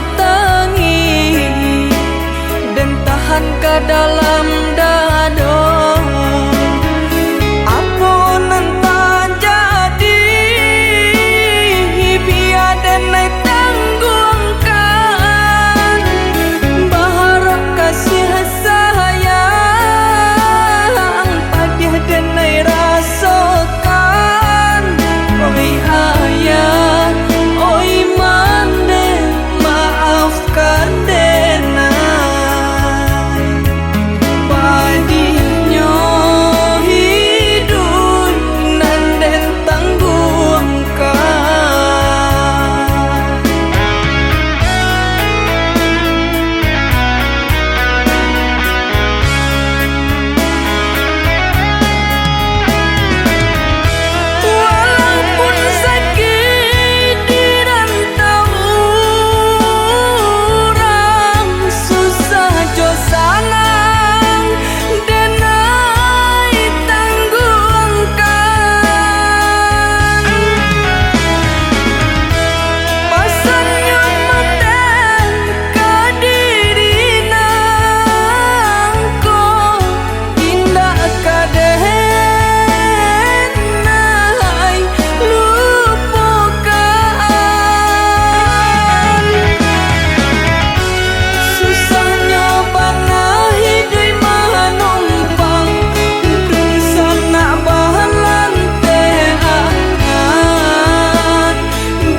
datangi dan tahan ke dalam dada. Apa nanti jadi biar denai tanggungkan, berharap kasih sayang pada denai rasakan. Oi ayah, oi mande, maafkan denai. Padinya hidup nan den tanggungkan. Walaupun sakit di rantau orang, susah jo sanang denai tanggungkan. Pasannya manden ke diri nangko, indah kadenai lupakan. Susahnya bangga hidup manumpang, sana bahalantean.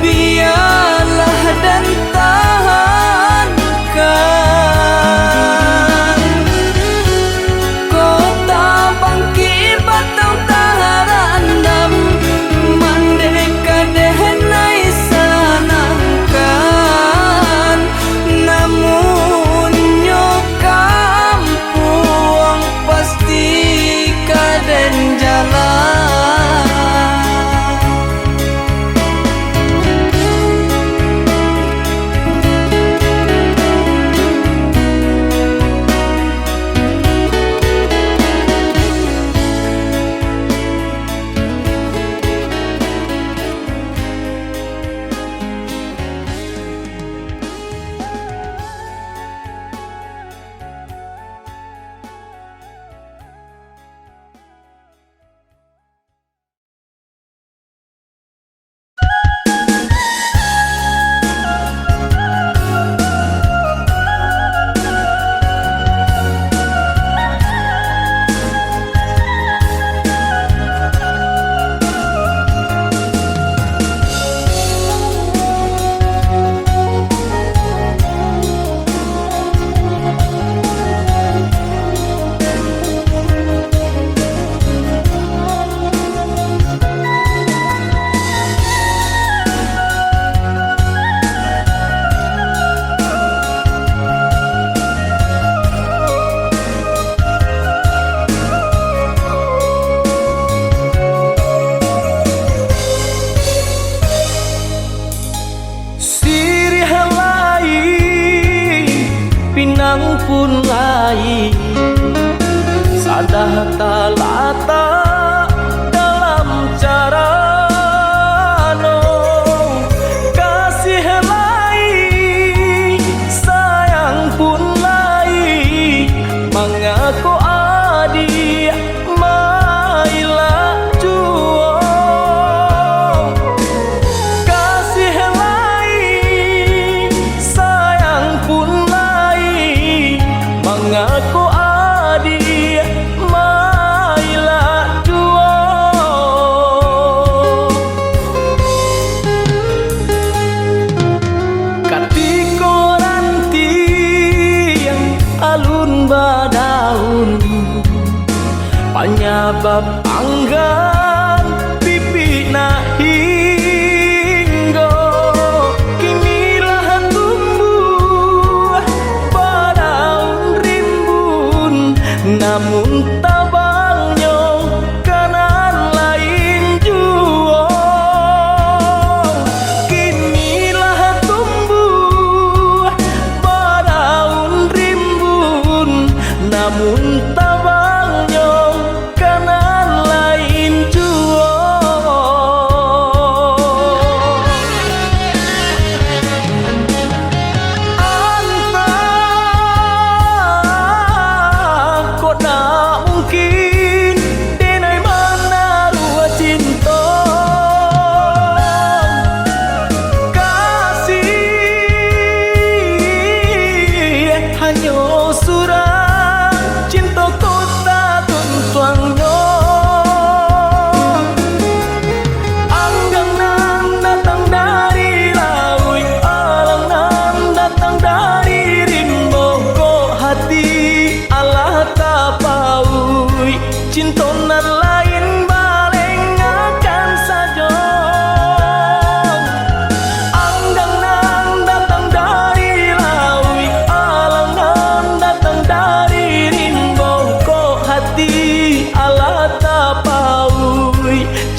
Biarlah dan tahankan. Kota bangki batang taharandam, mandeka dehenai sanangkan. Namun nyokam puang pasti kaden jalan. Sirih lain, pinang pun lain, sadah talata dalam cara no. Kasih lain, sayang pun lain, mengaku adik mailah juang. Kasih lain, sayang pun lain, mengaku adik mailah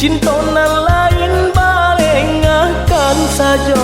Cintona lain balengakan saja.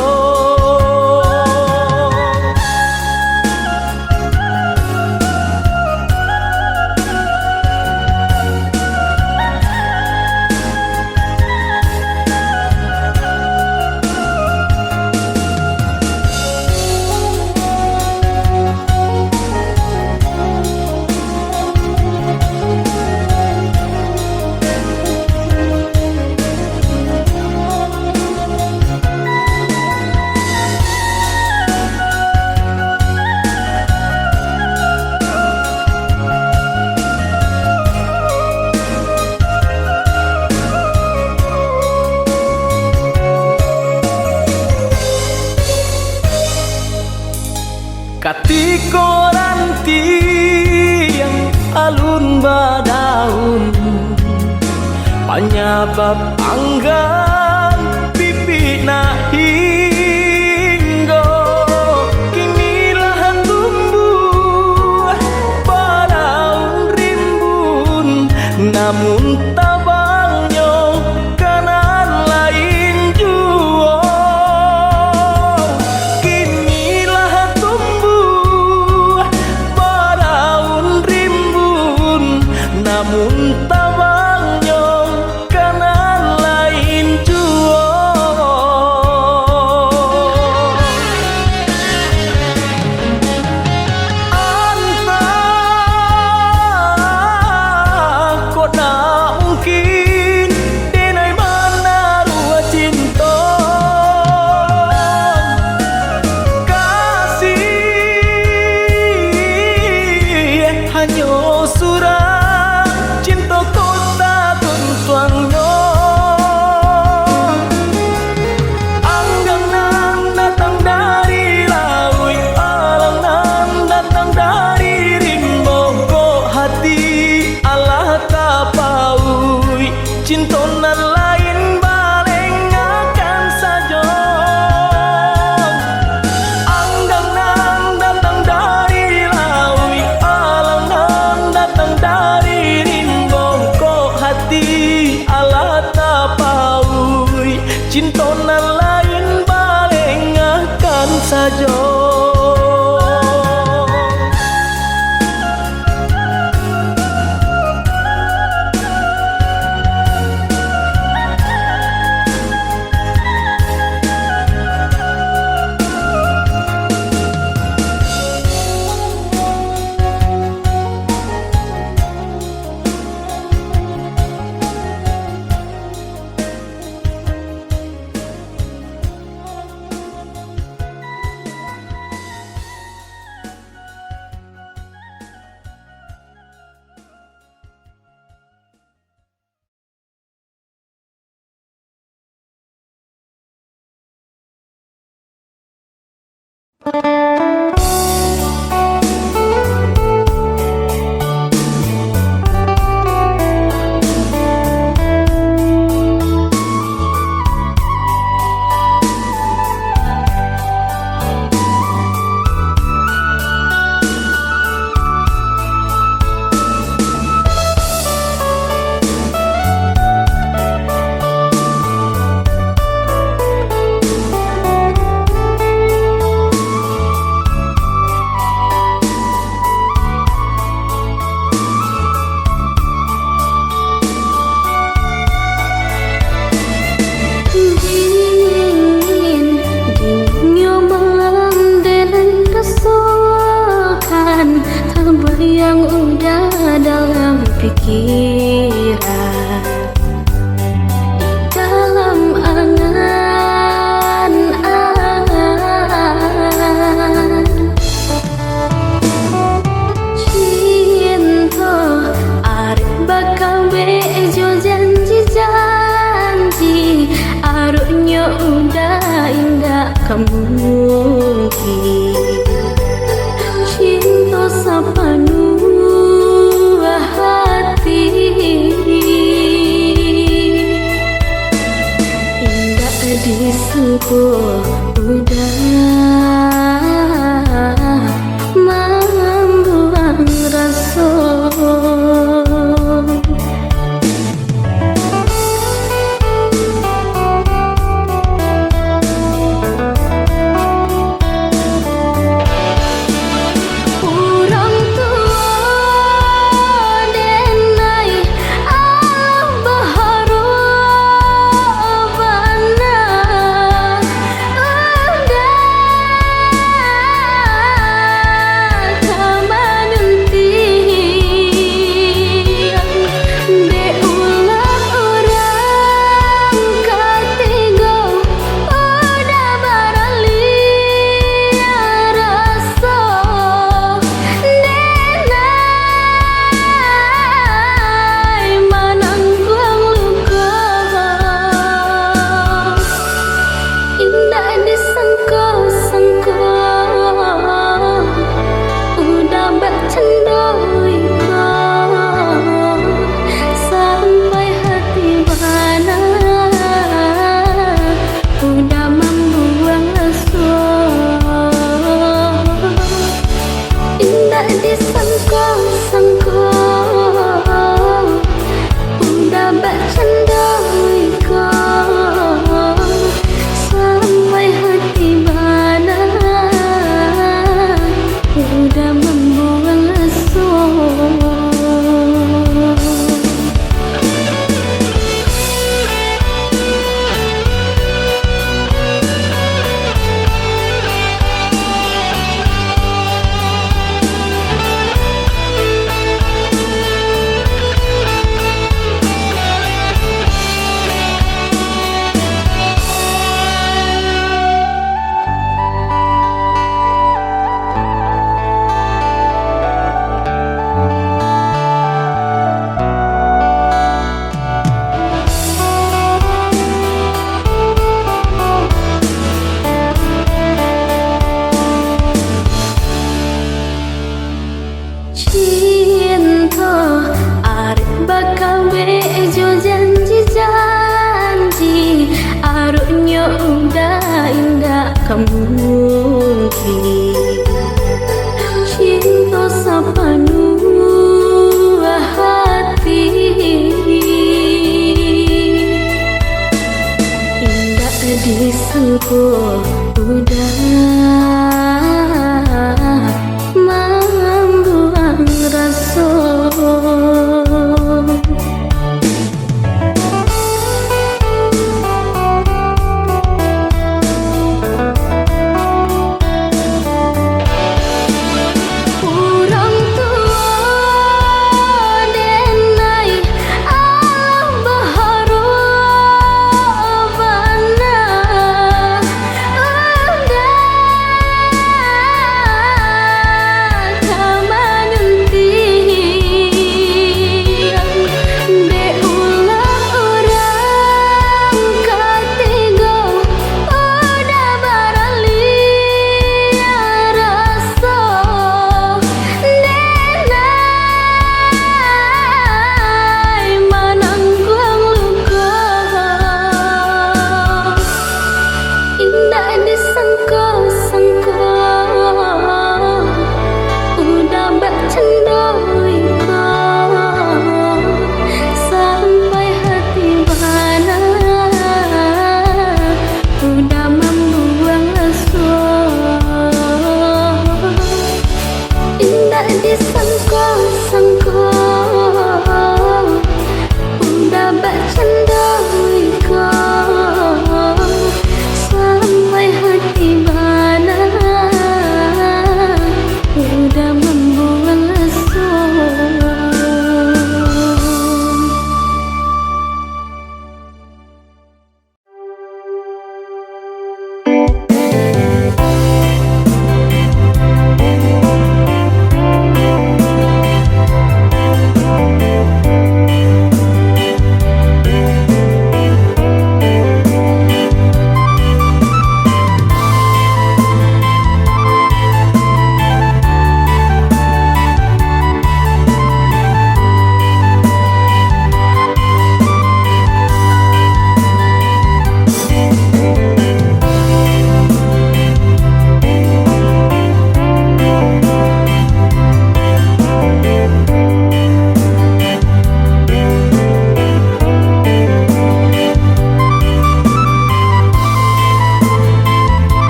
Katiko ranti yang alun badaun penyebab anggan pipi na hinggo kinilah tumbuh badaun rimbun namun tabangnya kanan lain juo. Namun tabangnya kanan lain juo. Anta kok tak mungkin denai mana rua cinta kasih hanya surat Cintona lain balengakan saja. Anggangan datang dari lawi, alangan datang dari rimbong. Kok hati ala tapaui, cintona lain balengakan saja. Yang udah dalam pikiran, dalam angan-angan cinta arep bakal bejo janji-janji aruknya udah indah kemungkin cinta sapanu hati indah disungkuh udah membuang rasa yo udah indah kamu mungkin cinta sepenuh hati indah disengkuh udah membuang rasa.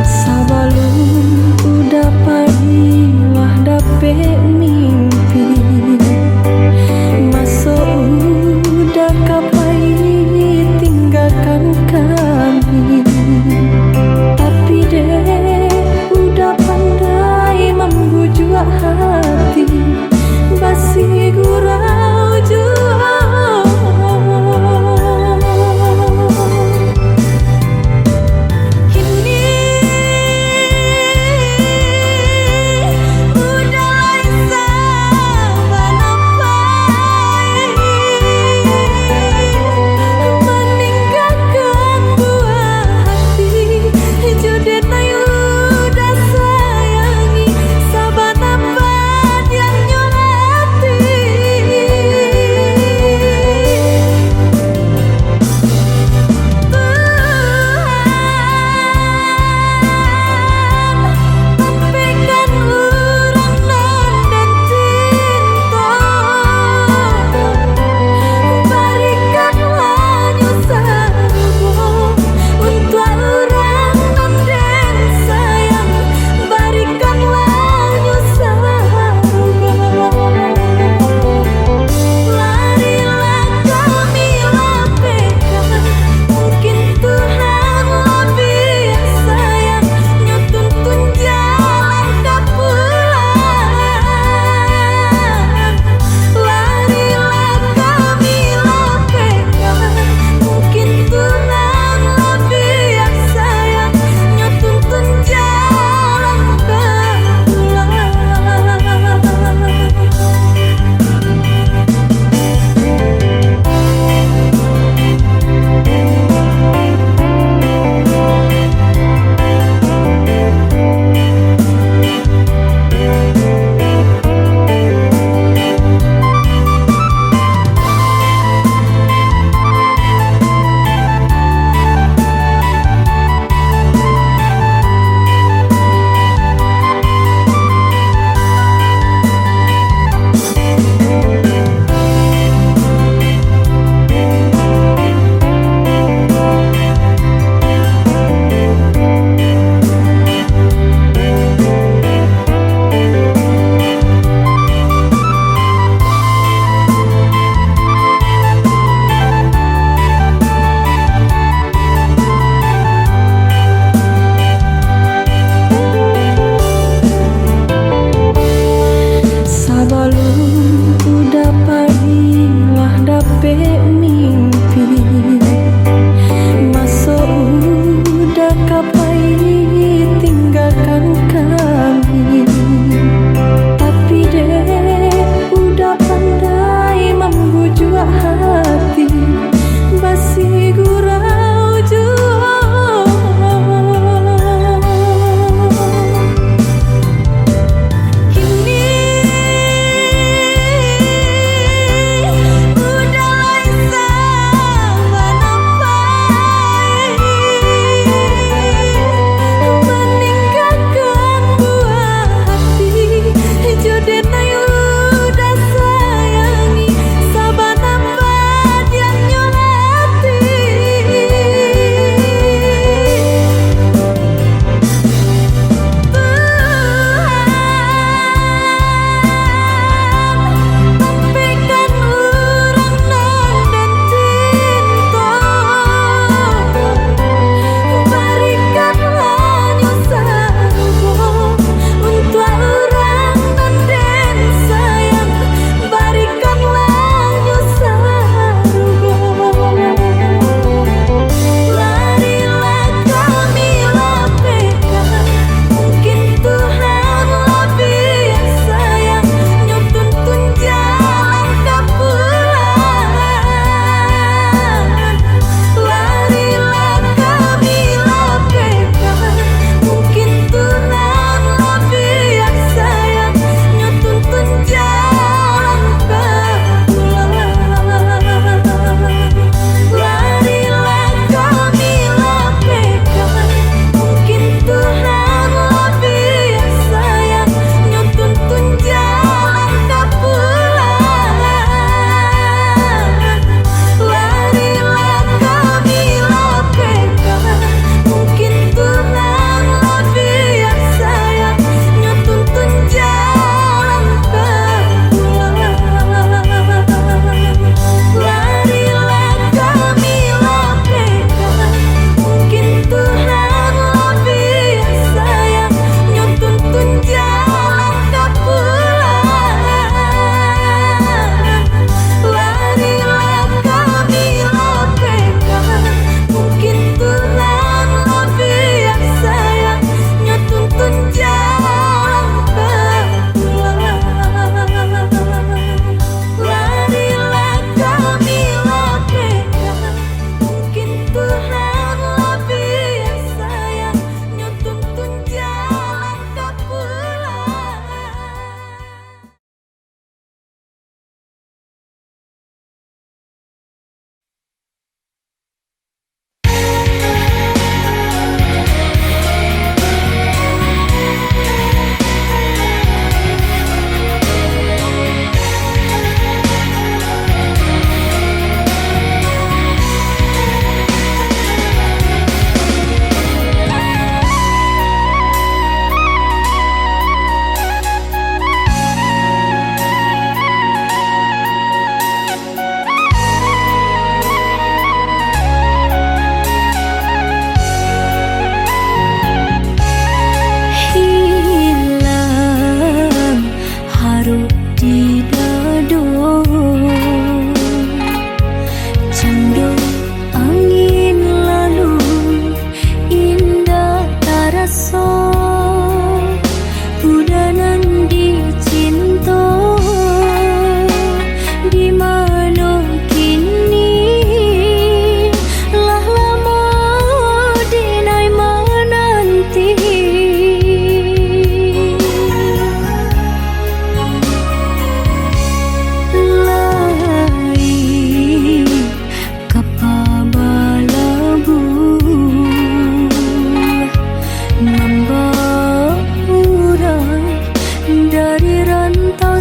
Sabalum udah pagi wah dapet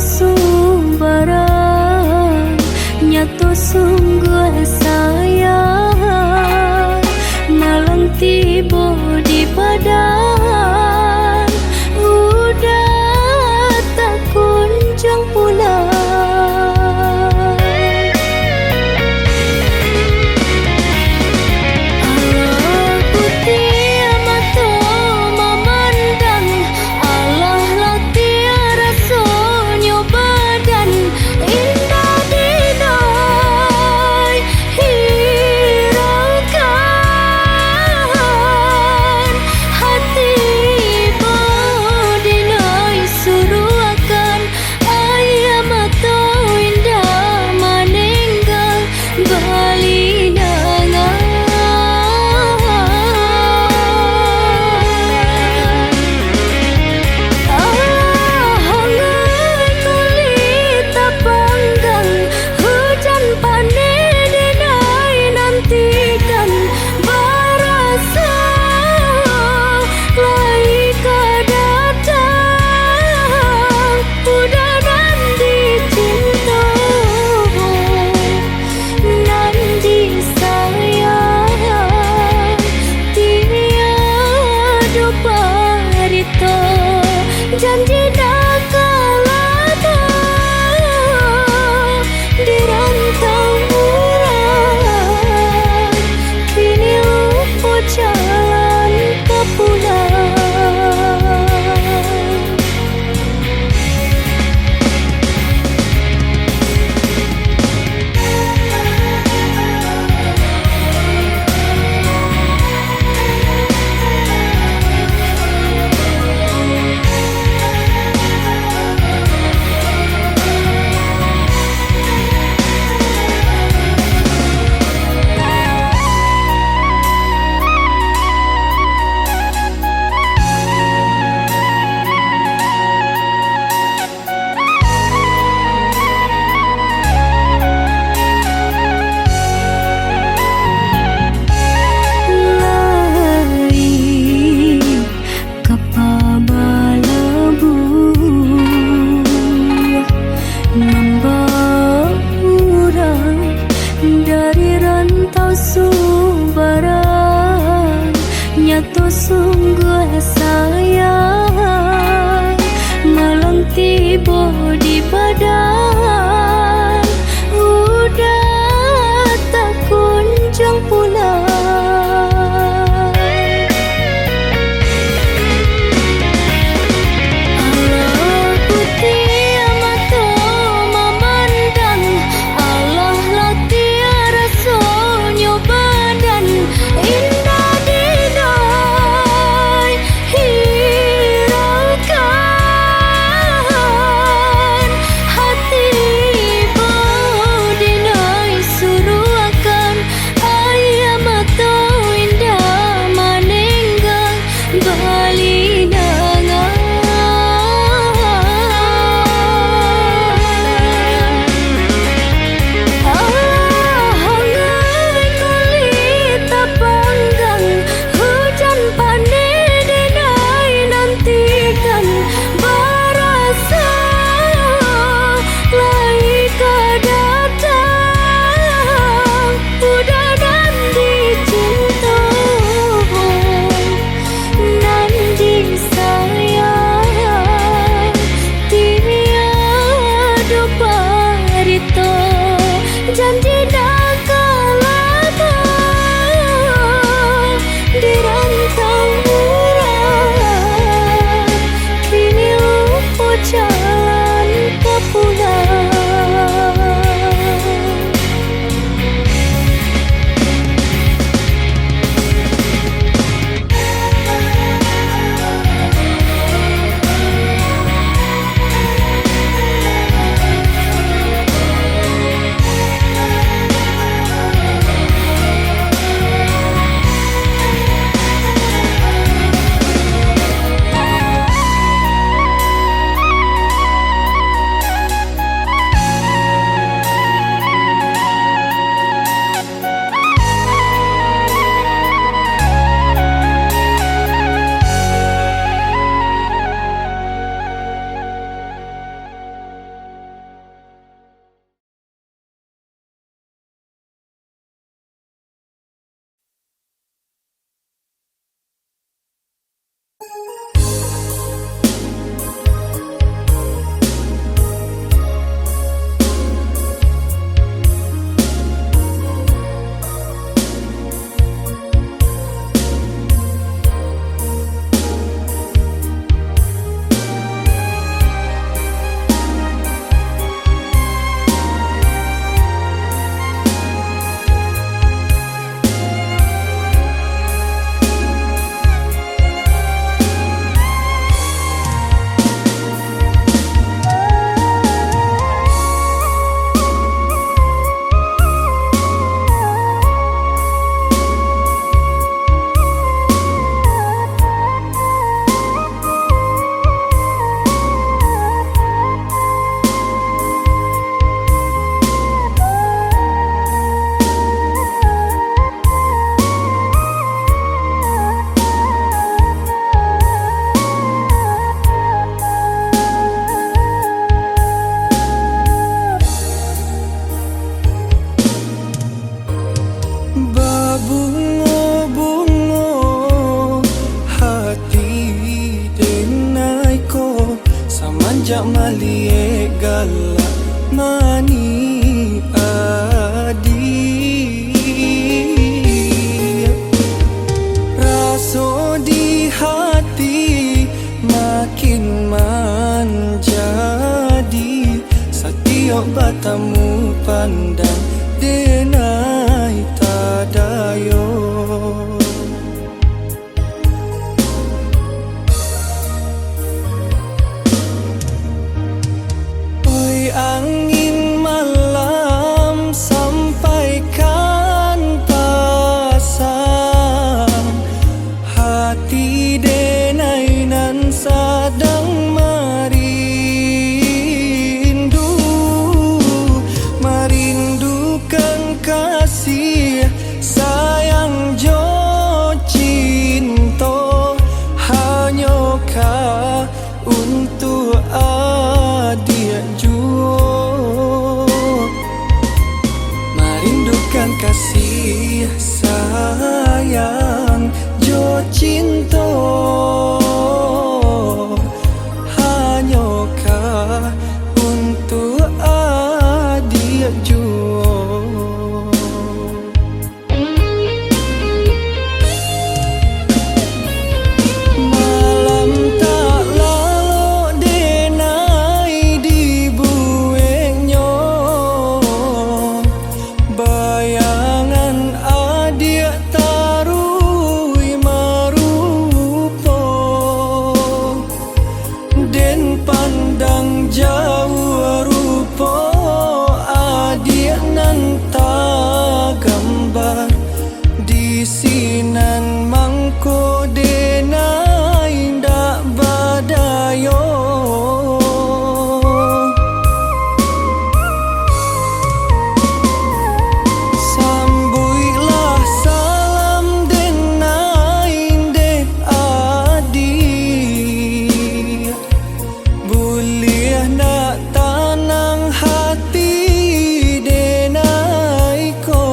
sumbaran, nyatu sungguh sayang, malang tiba di badan, udah tak kunjung pulang. malie galak mani adi raso di hati makin menjadi setiap batamu pandang denai tadayo angin malam sampaikan pesan hati denai nan sedang merindukan kasih sayang jo cinta hanyakah untuk adik juo merindukan kasih sayang jo cinta hanyakah untuk adik juo pandang jauh rupa adik nan tak gambar di sinan mangko denai ndak badayo sambuilah salam denai dek adik boleh nak tanang hati denai ko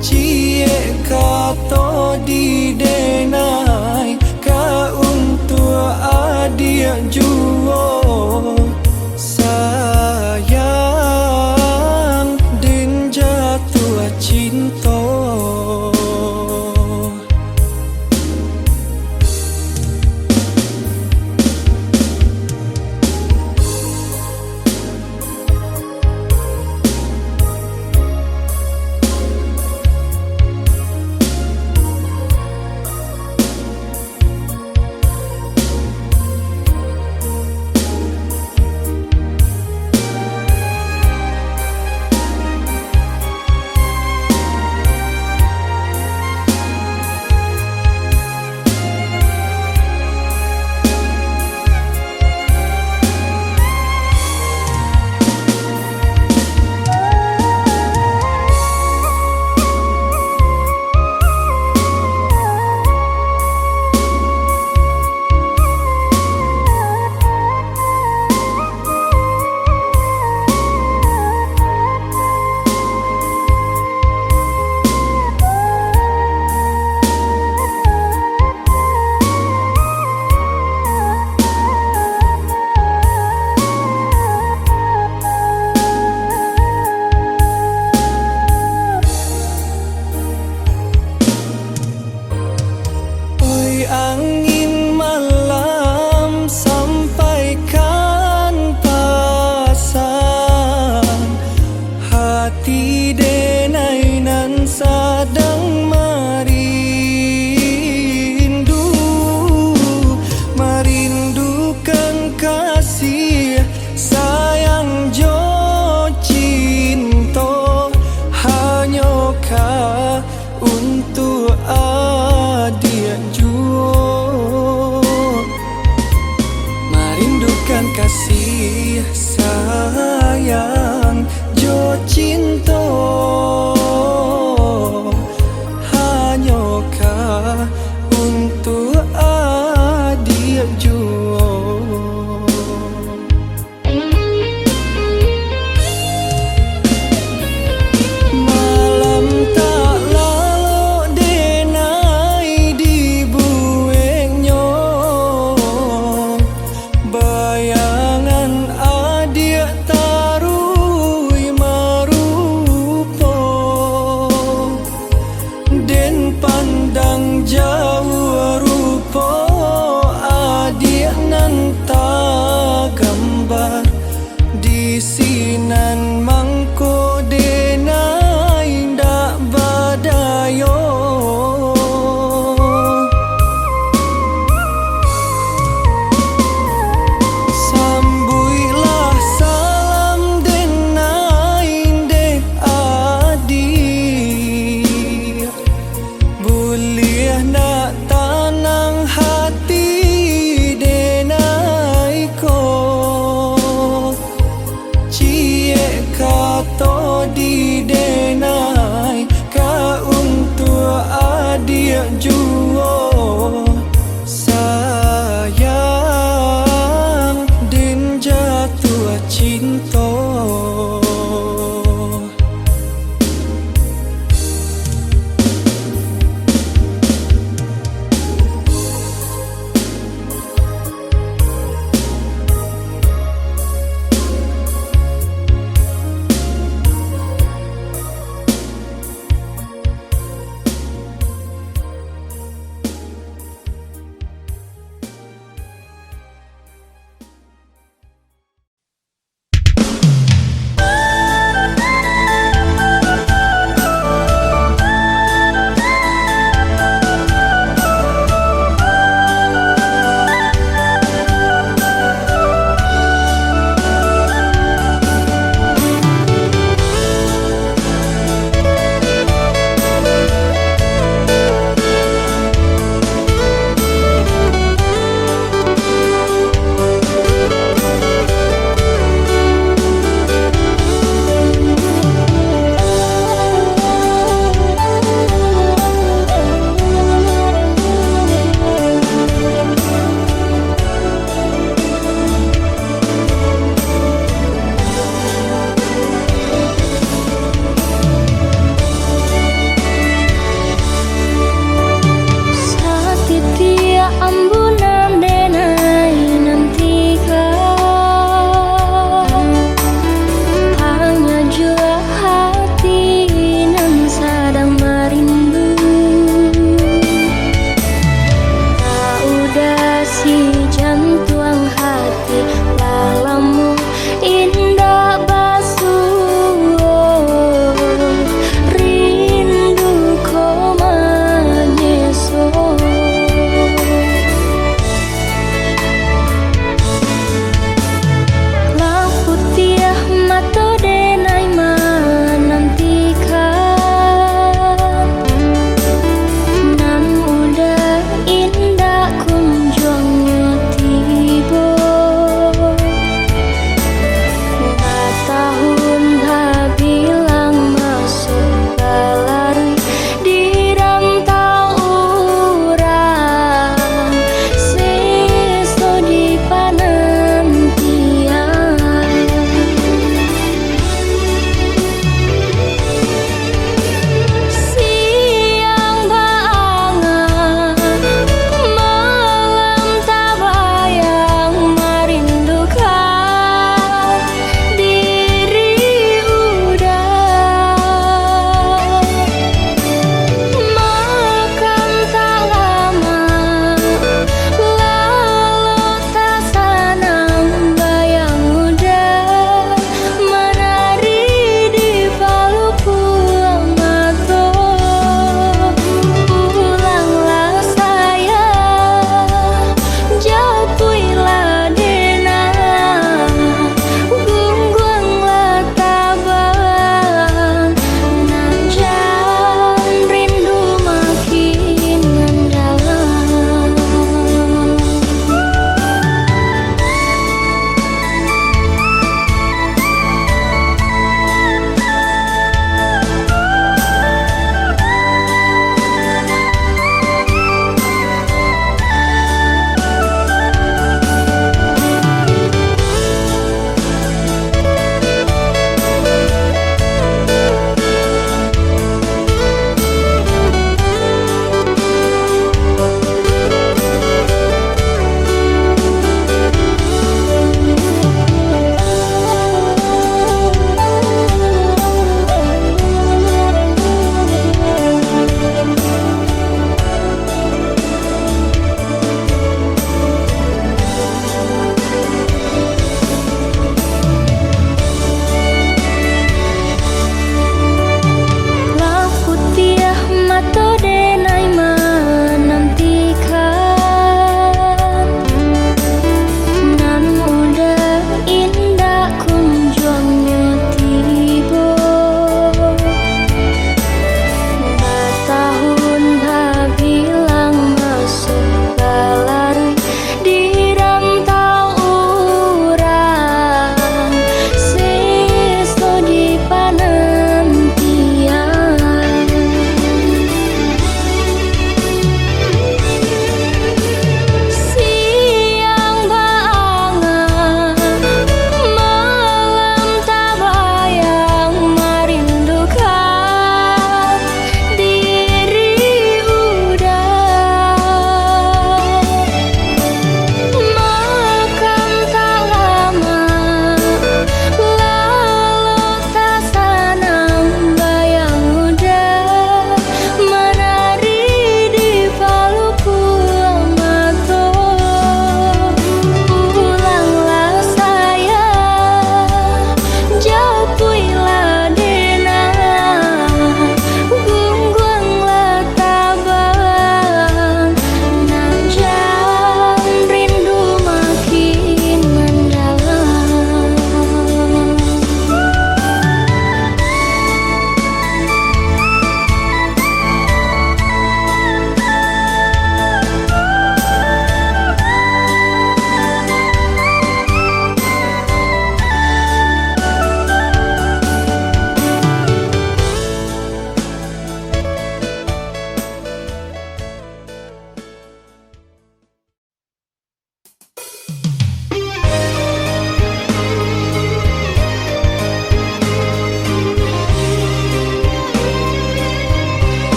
cie kata di denai ka untuk adik juo sayang den jatuh cinta angin malam sampaikan pesan hati denai nan sedang merindukan kasih sayang jo cinta hanyakah untuk adik juo merindukan kasih sayang jo cinta hanyakah untuk adik juo malam tak lalu denai di buengnya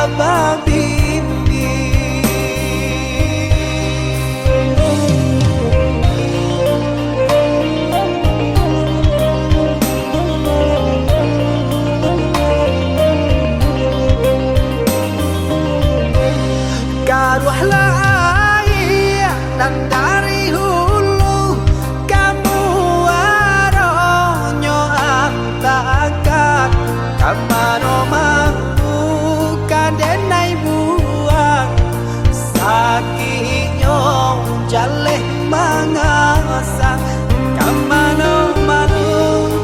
babibi. Karuhlah air dan dari hulu kamu waronyo antakan kamano mampu kadenai buang sakinyo jaleh mangasang kamano manu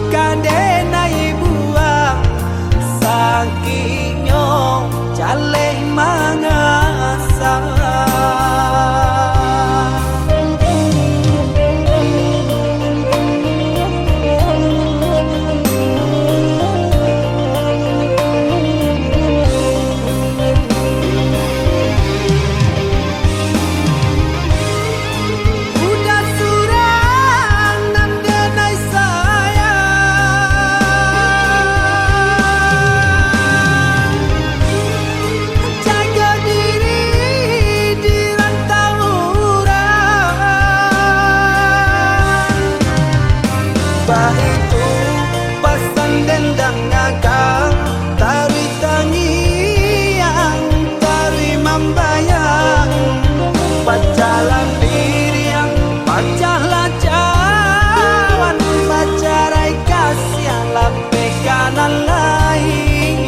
kadenai buang sakinyo jaleh mangasang. Itu pasan dendang ngakang tari tangiang tari mambayang pacalan diriang pacalah cawan pacarai kasih lape kanan lain.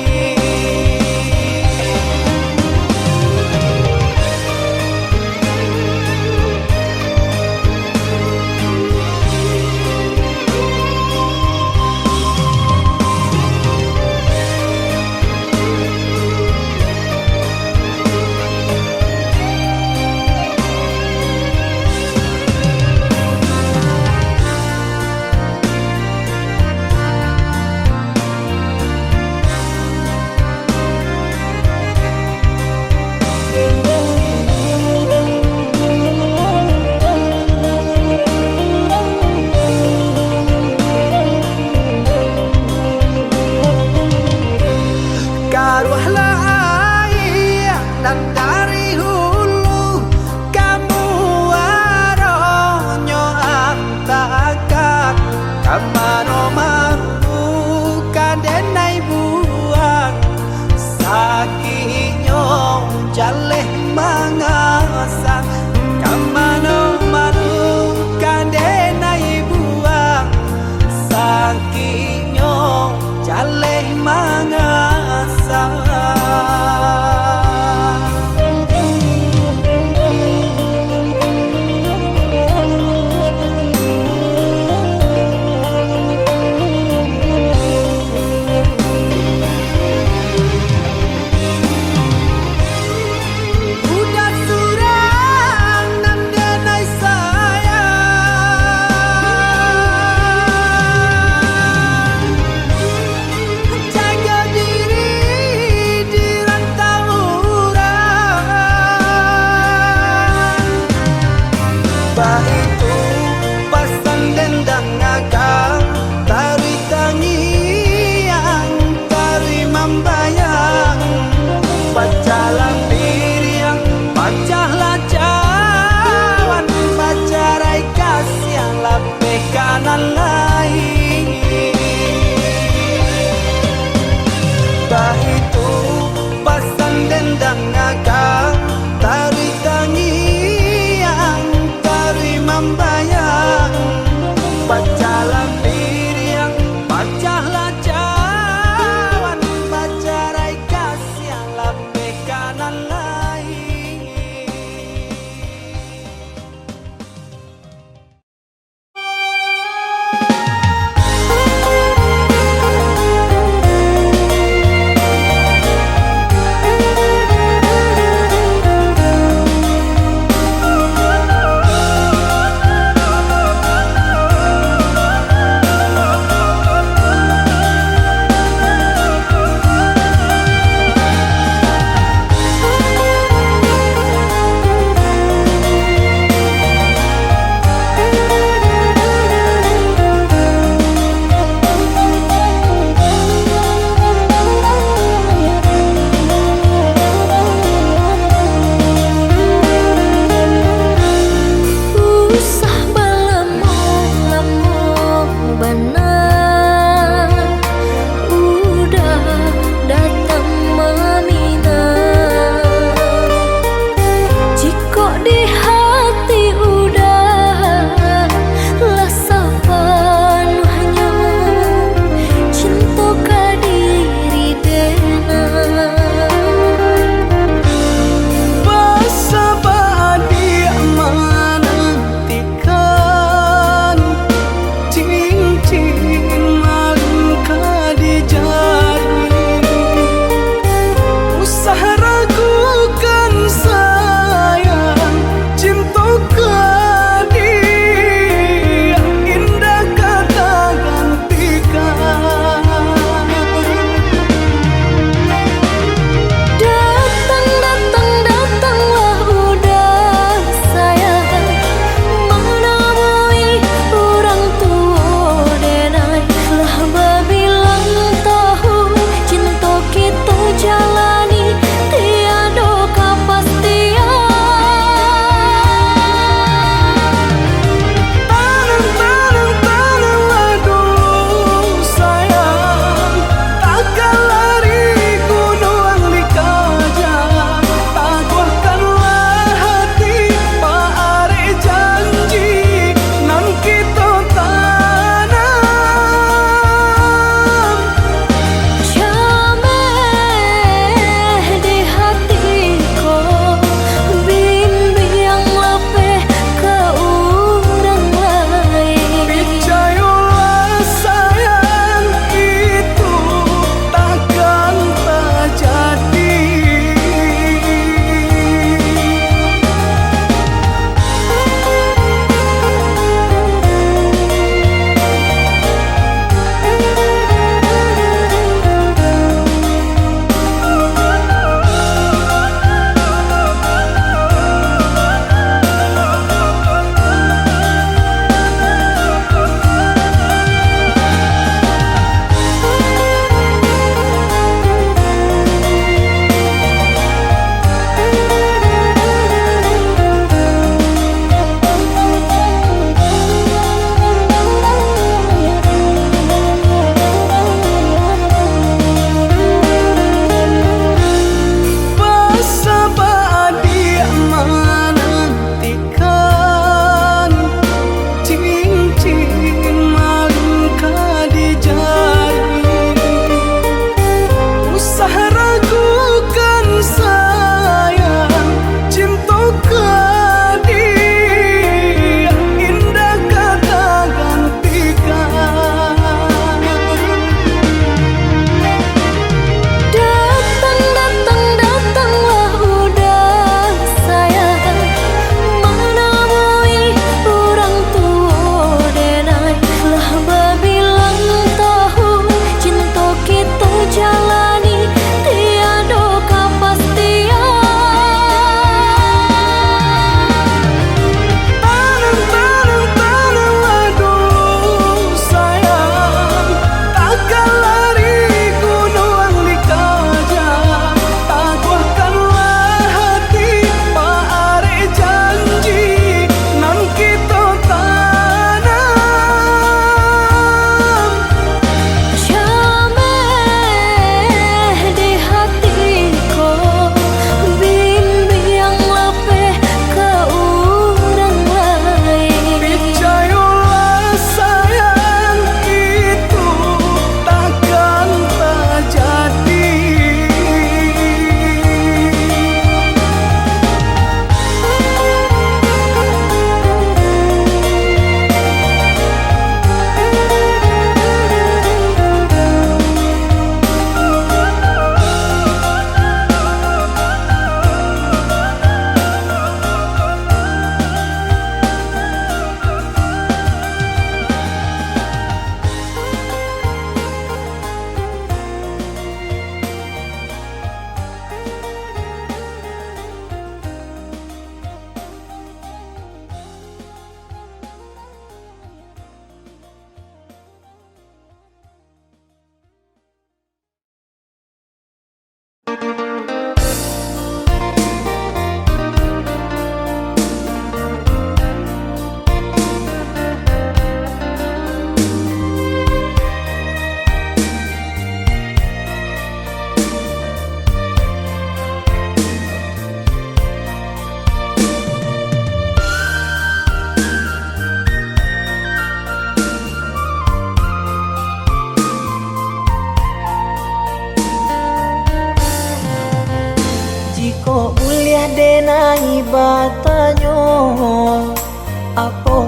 Karuhlah air dan dari hulu kamu waronyo antakan kamano mampu kadenai buang sakinyo jaleh mangasang kamano manu kadenai buang sakinyo jaleh mangasang. Itu pasan dendang ngakang tari tangiang tari mambayang pacalan diriang pacalah cawan pacarai kasih lape kanan lain. Itu pasan dendang ngakang tari tangiang tari mambayang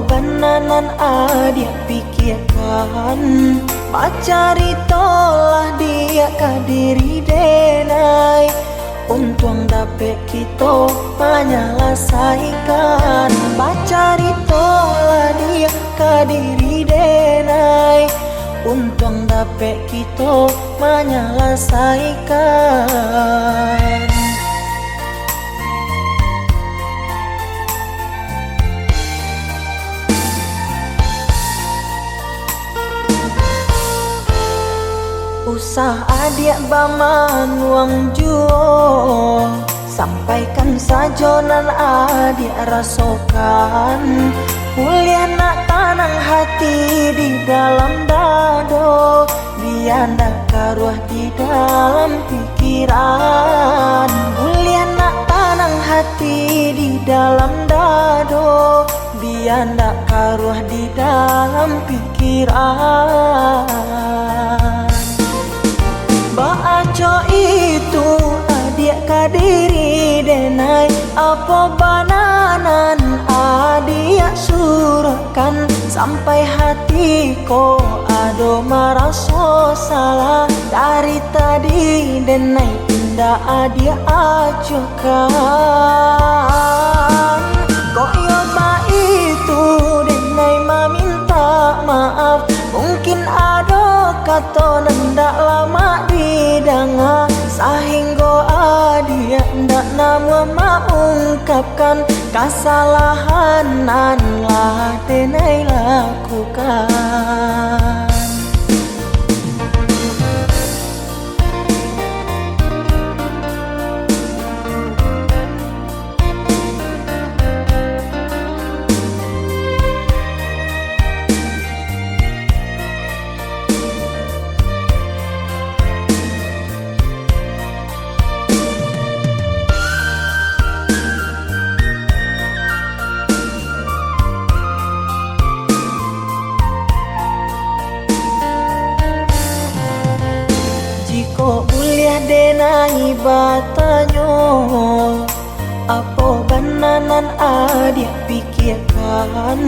benanan adia pikirkan, pacari tolah dia kadiri denai. Untung dapet kita menyelesaikan, pacari tolah dia kadiri denai. Untung dapet kita menyelesaikan. Usah adik baman uang juo, sampaikan saja nan adik rasakan. Kuliah nak tanang hati di dalam dado, biar nak karuah di dalam pikiran. Kuliah nak tanang hati di dalam dado, biar nak karuah di dalam pikiran. Baaco itu adik kadiri denai, apa bananan adik surahkan. Sampai hatiku ado merasa salah, dari tadi denai indah adik acuhkan. Kok yoba itu denai meminta maaf, mungkin ada kata nendak lama didanga, sehingga adia ndak nama mengungkapkan kesalahan nan lah denai lakukan. Kuliah denai batanyo, apa benanan adik pikirkan.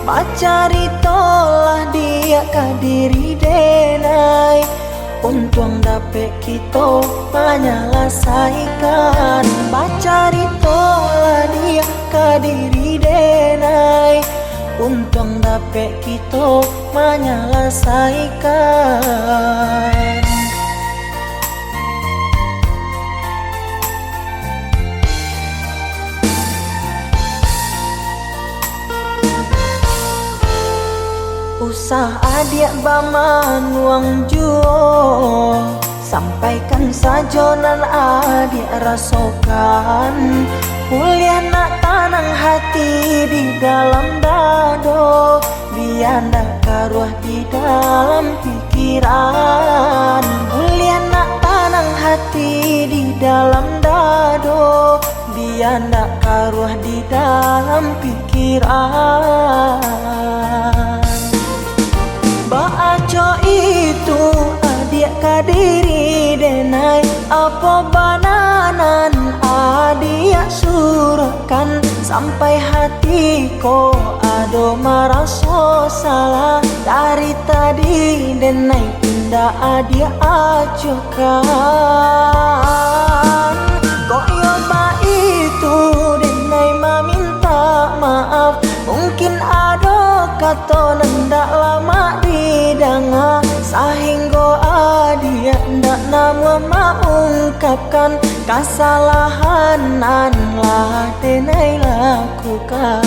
Pacari tolah dia kadiri denai. Untung dapet kita menyelesaikan, pacari tolah dia kadiri denai. Untung dapet kita menyelesaikan. Usah adik baman uang juo, sampaikan saja nan adik rasakan. Kuliah nak tanang hati di dalam dado, biar nak karuah di dalam pikiran. Kuliah nak tanang hati di dalam dado, biar nak karuah di dalam pikiran. Baaco itu adik kadiri denai, apa bananan adik surahkan. Sampai hatiku ado merasa salah, dari tadi denai indah adik acuhkan. Kok yoba itu denai meminta maaf, mungkin ada kata nendak lama didanga, sehingga adia ndak nama mengungkapkan kesalahan nan lah denai lakukan.